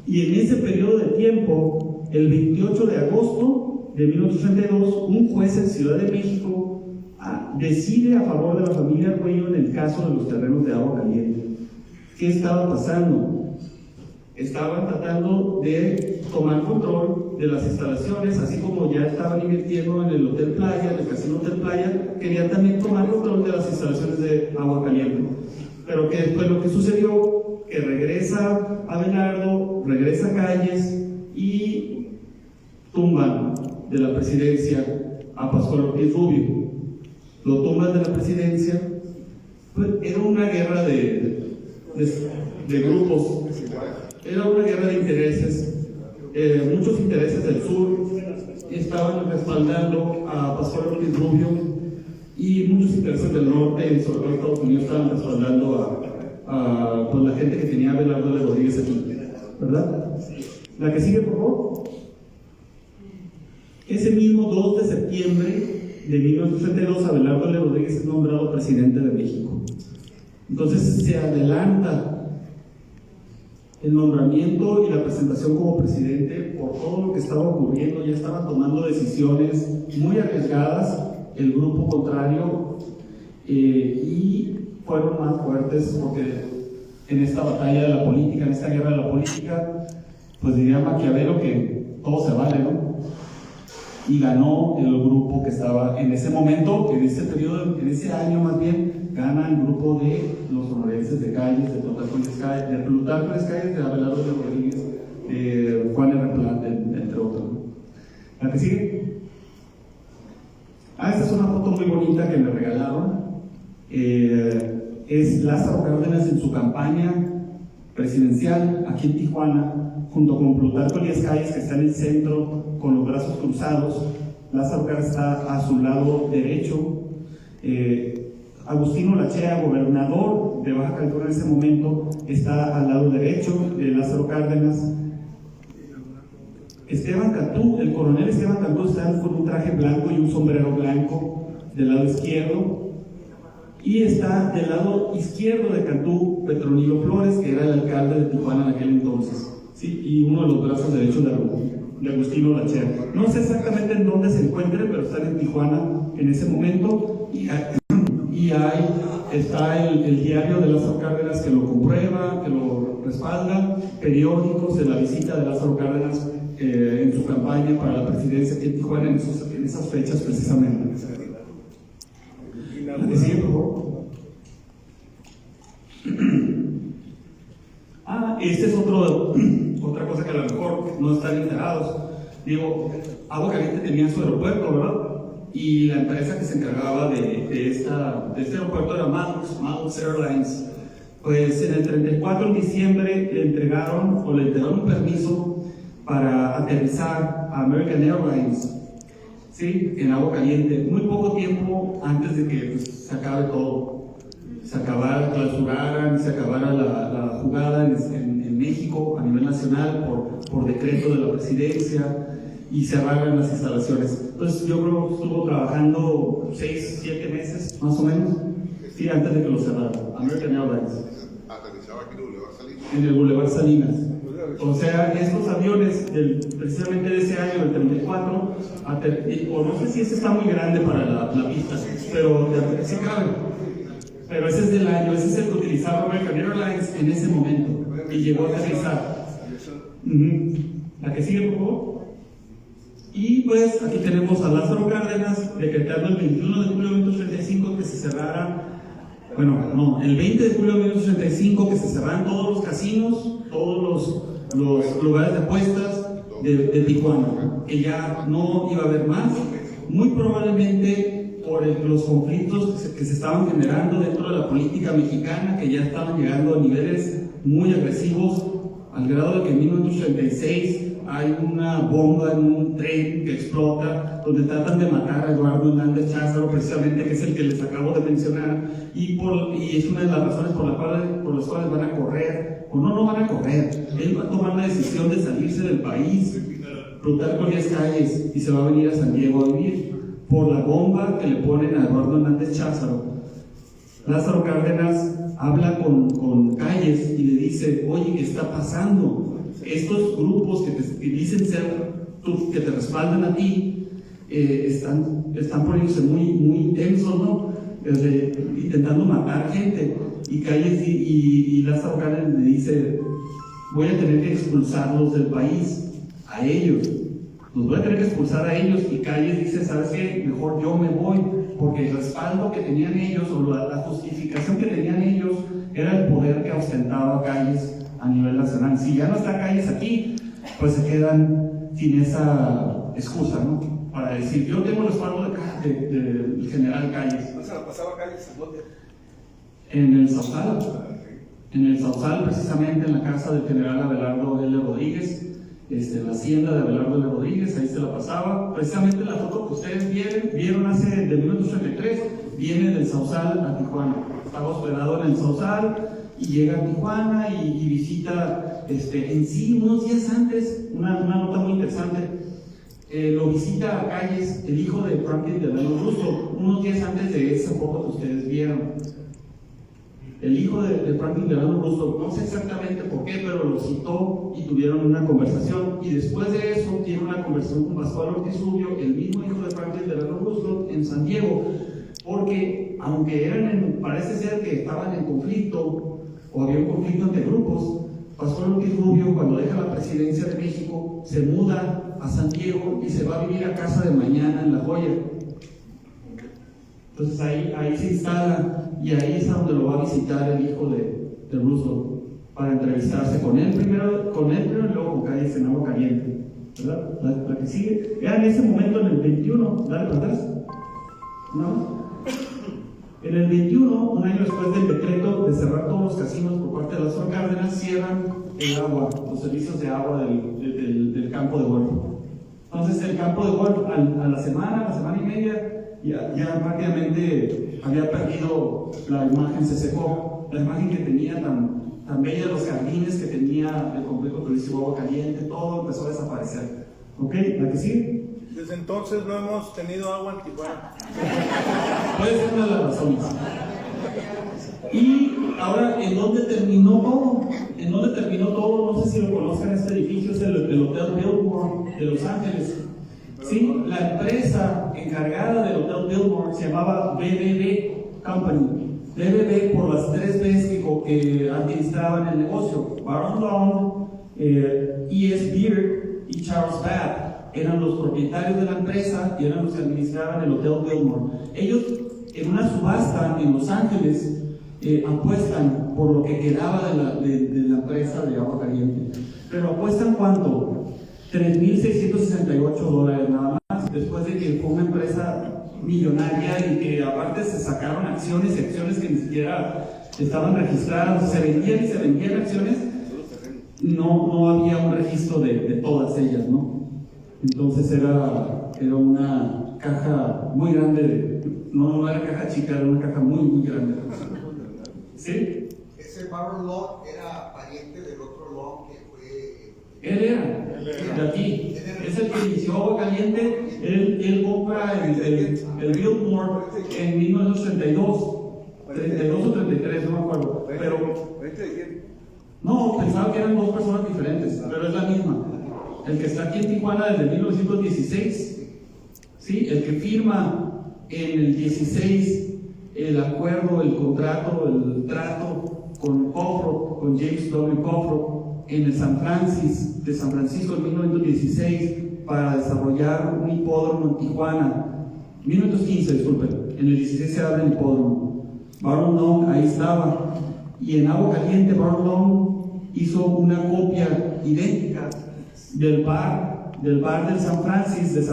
Y en ese periodo de tiempo, el 28 de agosto de 1932, un juez en Ciudad de México decide a favor de la familia Arguello en el caso de los terrenos de Aguacaliente. ¿Qué estaba pasando? Estaban tratando de tomar control de las instalaciones, así como ya estaban invirtiendo en el Hotel Playa, en el Casino Hotel Playa, querían también tomar control de las instalaciones de Aguacaliente. Pero que después lo que sucedió, que regresa Abelardo, regresa Calles y tumban de la presidencia a Pascual Ortiz Rubio. Lo tumban de la presidencia. Pues era una guerra de grupos. Era una guerra de intereses, muchos intereses del sur estaban respaldando a Pascual Ortiz Rubio y muchos intereses del norte, y sobre todo Estados Unidos, estaban respaldando a pues, la gente que tenía a Abelardo L. Rodríguez aquí, ¿verdad? La que sigue, por favor. Ese mismo 2 de septiembre de 1932, Abelardo L. Rodríguez es nombrado presidente de México. Entonces se adelanta el nombramiento y la presentación como presidente por todo lo que estaba ocurriendo. Ya estaban tomando decisiones muy arriesgadas el grupo contrario, y fueron más fuertes porque en esta batalla de la política, en esta guerra de la política, pues diría Maquiavelo que todo se vale, ¿no? Y ganó el grupo que estaba en ese momento, en ese periodo, en ese año más bien, gana el grupo de los sonorenses de Calles, de Plutarco Elías Calles, de Abelardo L. Rodríguez, de Juan R. Plat, entre otros, ¿no? La que sigue. Esta es una foto muy bonita que me regalaron. Es Lázaro Cárdenas en su campaña presidencial aquí en Tijuana, junto con Plutarco Elías Calles, que está en el centro con los brazos cruzados. Lázaro Cárdenas está a su lado derecho. Agustino Lachea, gobernador de Baja California en ese momento, está al lado derecho de Lázaro Cárdenas. Esteban Cantú, el coronel Esteban Cantú está con un traje blanco y un sombrero blanco del lado izquierdo, y está del lado izquierdo de Cantú Petronilo Flores, que era el alcalde de Tijuana en aquel entonces, ¿sí? Y uno de los brazos derechos de Agustino Lacher. No sé exactamente en dónde se encuentren, pero están en Tijuana en ese momento, y ahí está el diario de Lázaro Cárdenas que lo comprueba, que lo respalda, periódicos de la visita de Lázaro Cárdenas en su campaña para la presidencia aquí en Tijuana en esas fechas precisamente. La que sigue, por favor. Este es otra cosa que a lo mejor no están enterados. Digo, Agua Caliente tenía su aeropuerto, ¿verdad? Y la empresa que se encargaba de este aeropuerto era Maddox Airlines. Pues en el 34 de diciembre le entregaron un permiso para aterrizar a American Airlines, ¿sí? En Agua Caliente, muy poco tiempo antes de que se acabe todo, se acabara, clausuraran, se acabara la jugada en México a nivel nacional por decreto de la presidencia y cerraran las instalaciones. Entonces yo creo que estuvo trabajando 6-7 meses más o menos, sí, antes de que lo cerraran, American Airlines. Aterrizaba aquí en el Boulevard Salinas. En el Boulevard Salinas. O sea, estos aviones, precisamente de ese año, del 34, o no sé si ese está muy grande para la pista, pero sí cabe. Pero ese es del año, ese es el que utilizaba American Airlines en ese momento, y llegó a aterrizar. La que sigue, por favor. Y pues aquí tenemos a Lázaro Cárdenas decretando el 21 de julio de 1935 que se cerrara. El 20 de julio de 1935 que se cerraran todos los casinos, todos los lugares de apuestas de Tijuana, que ya no iba a haber más, muy probablemente por los conflictos que se estaban generando dentro de la política mexicana, que ya estaban llegando a niveles muy agresivos, al grado de que en 1936 hay una bomba en un tren que explota, donde tratan de matar a Eduardo Hernández Cházaro, precisamente, que es el que les acabo de mencionar, y es una de las razones por las cuales van a correr, o no van a correr. Él va a tomar la decisión de salirse del país, Plutarco Elías Calles, y se va a venir a San Diego a vivir, por la bomba que le ponen a Eduardo Hernández Cházaro. Lázaro Cárdenas habla con Calles y le dice: oye, ¿qué está pasando? Estos grupos que dicen ser, que te respaldan a ti, están poniéndose muy intensos, ¿no? Intentando matar gente. Y Calles y Lázaro Cárdenas le dice: voy a tener que expulsarlos del país, a ellos. Los voy a tener que expulsar a ellos. Y Calles dice: ¿sabes qué? Mejor yo me voy, porque el respaldo que tenían ellos, o la justificación que tenían ellos, era el poder que ostentaba Calles a nivel nacional. Si ya no está Calles aquí, pues se quedan sin esa excusa, ¿no? Para decir: yo tengo el respaldo del general Calles. ¿No se la pasaba Calles? ¿Dónde? En el Sausal, precisamente en la casa del general Abelardo L. Rodríguez, la hacienda de Abelardo L. Rodríguez, ahí se la pasaba. Precisamente la foto que ustedes vieron de 1983, viene del Sausal a Tijuana. Estaba hospedado en el Sausal y llega a Tijuana y visita, en sí, unos días antes, una nota muy interesante, lo visita a Calles, el hijo de Franklin Delano Roosevelt, unos días antes de esa foto que ustedes vieron. El hijo de Franklin Delano Roosevelt, no sé exactamente por qué, pero lo citó y tuvieron una conversación. Y después de eso, tiene una conversación con Pascual Ortiz Rubio, el mismo hijo de Franklin Delano Roosevelt, en San Diego, porque aunque parece ser que estaban en conflicto, o había un conflicto entre grupos, Pascual Ortiz Rubio, cuando deja la presidencia de México, se muda a San Diego y se va a vivir a Casa de Mañana en La Joya. Entonces ahí se instala, y ahí es a donde lo va a visitar el hijo de Roosevelt para entrevistarse con él primero y luego con Calles en Agua Caliente, ¿verdad? La que sigue, era en ese momento, en el 21, dale para atrás, ¿no? En el 21, un año después del decreto de cerrar todos los casinos por parte de Lázaro Cárdenas, cierran el agua, los servicios de agua del campo de golf. Entonces el campo de golf a la semana y media, ya prácticamente había perdido la imagen, se secó. La imagen que tenía tan bella, los jardines que tenía el complejo turístico Agua Caliente, todo empezó a desaparecer. ¿Ok? ¿La que sigue? Desde entonces no hemos tenido agua en Tijuana. Puede ser una de las razones. Y ahora, ¿en dónde terminó todo? ¿En dónde terminó todo? No sé si lo conozcan, este edificio es el Hotel Biltmore de Los Ángeles. Sí, la empresa encargada del Hotel Biltmore se llamaba BBB Company. BBB por las 3 Bs que administraban el negocio. Baron Long, E.S. Beard y Charles Babb eran los propietarios de la empresa y eran los que administraban el Hotel Biltmore. Ellos, en una subasta en Los Ángeles, apuestan por lo que quedaba de la empresa de agua caliente. Pero apuestan ¿cuánto? $3,668 nada más, después de que fue una empresa millonaria y que aparte se sacaron acciones y acciones que ni siquiera estaban registradas, se vendían y se vendían acciones, no había un registro de todas ellas, ¿no? Entonces era una caja muy grande, no era caja chica, era una caja muy grande. ¿Sí? Ese Baron Long era pariente del otro Long que fue. Él era de aquí, es el que inició Agua Caliente. Él compra el Biltmore en 1932, 32 o 33, no me acuerdo. Pero no, pensaba que eran 2 personas diferentes, pero es la misma. El que está aquí en Tijuana desde 1916, ¿sí? El que firma en el 16 el acuerdo, el contrato, el trato con Coffroth, con James W. Coffroth, en el San Francisco en 1916 para desarrollar un hipódromo en Tijuana. 1915, disculpen, en el 16 se abre el hipódromo. Baron Long ahí estaba, y en Agua Caliente Baron Long hizo una copia idéntica del bar de San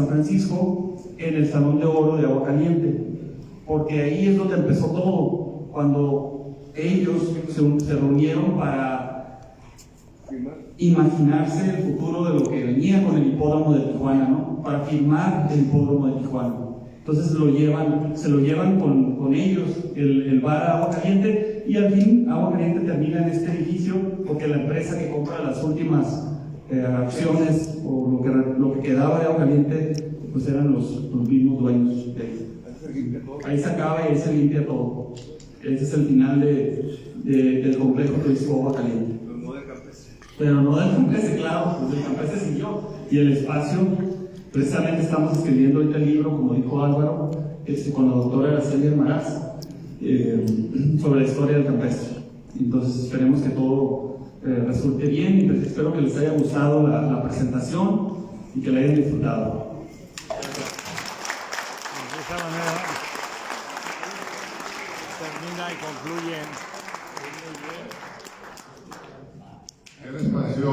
Francisco en el Salón de Oro de Agua Caliente, porque ahí es donde empezó todo, cuando ellos se reunieron para imaginarse el futuro de lo que venía con el hipódromo de Tijuana, ¿no? Para firmar el hipódromo de Tijuana. Entonces se lo llevan con ellos, el bar a Agua Caliente, y al fin Agua Caliente termina en este edificio porque la empresa que compra las últimas acciones o lo que quedaba de Agua Caliente pues eran los mismos dueños de ahí. Ahí se acaba y ahí se limpia todo. Ese es el final del complejo turístico Agua Caliente. Pero no del Campestre, claro, pues el Campestre siguió. Y el espacio, precisamente estamos escribiendo ahorita el libro, como dijo Álvaro, con la doctora Araceli Almaraz, sobre la historia del Campestre. Entonces esperemos que todo resulte bien y pues espero que les haya gustado la presentación y que la hayan disfrutado. De esta manera termina y concluye. ¿Qué les pareció?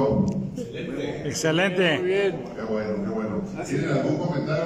Excelente. Qué bueno, qué bueno. ¿Tienen algún comentario?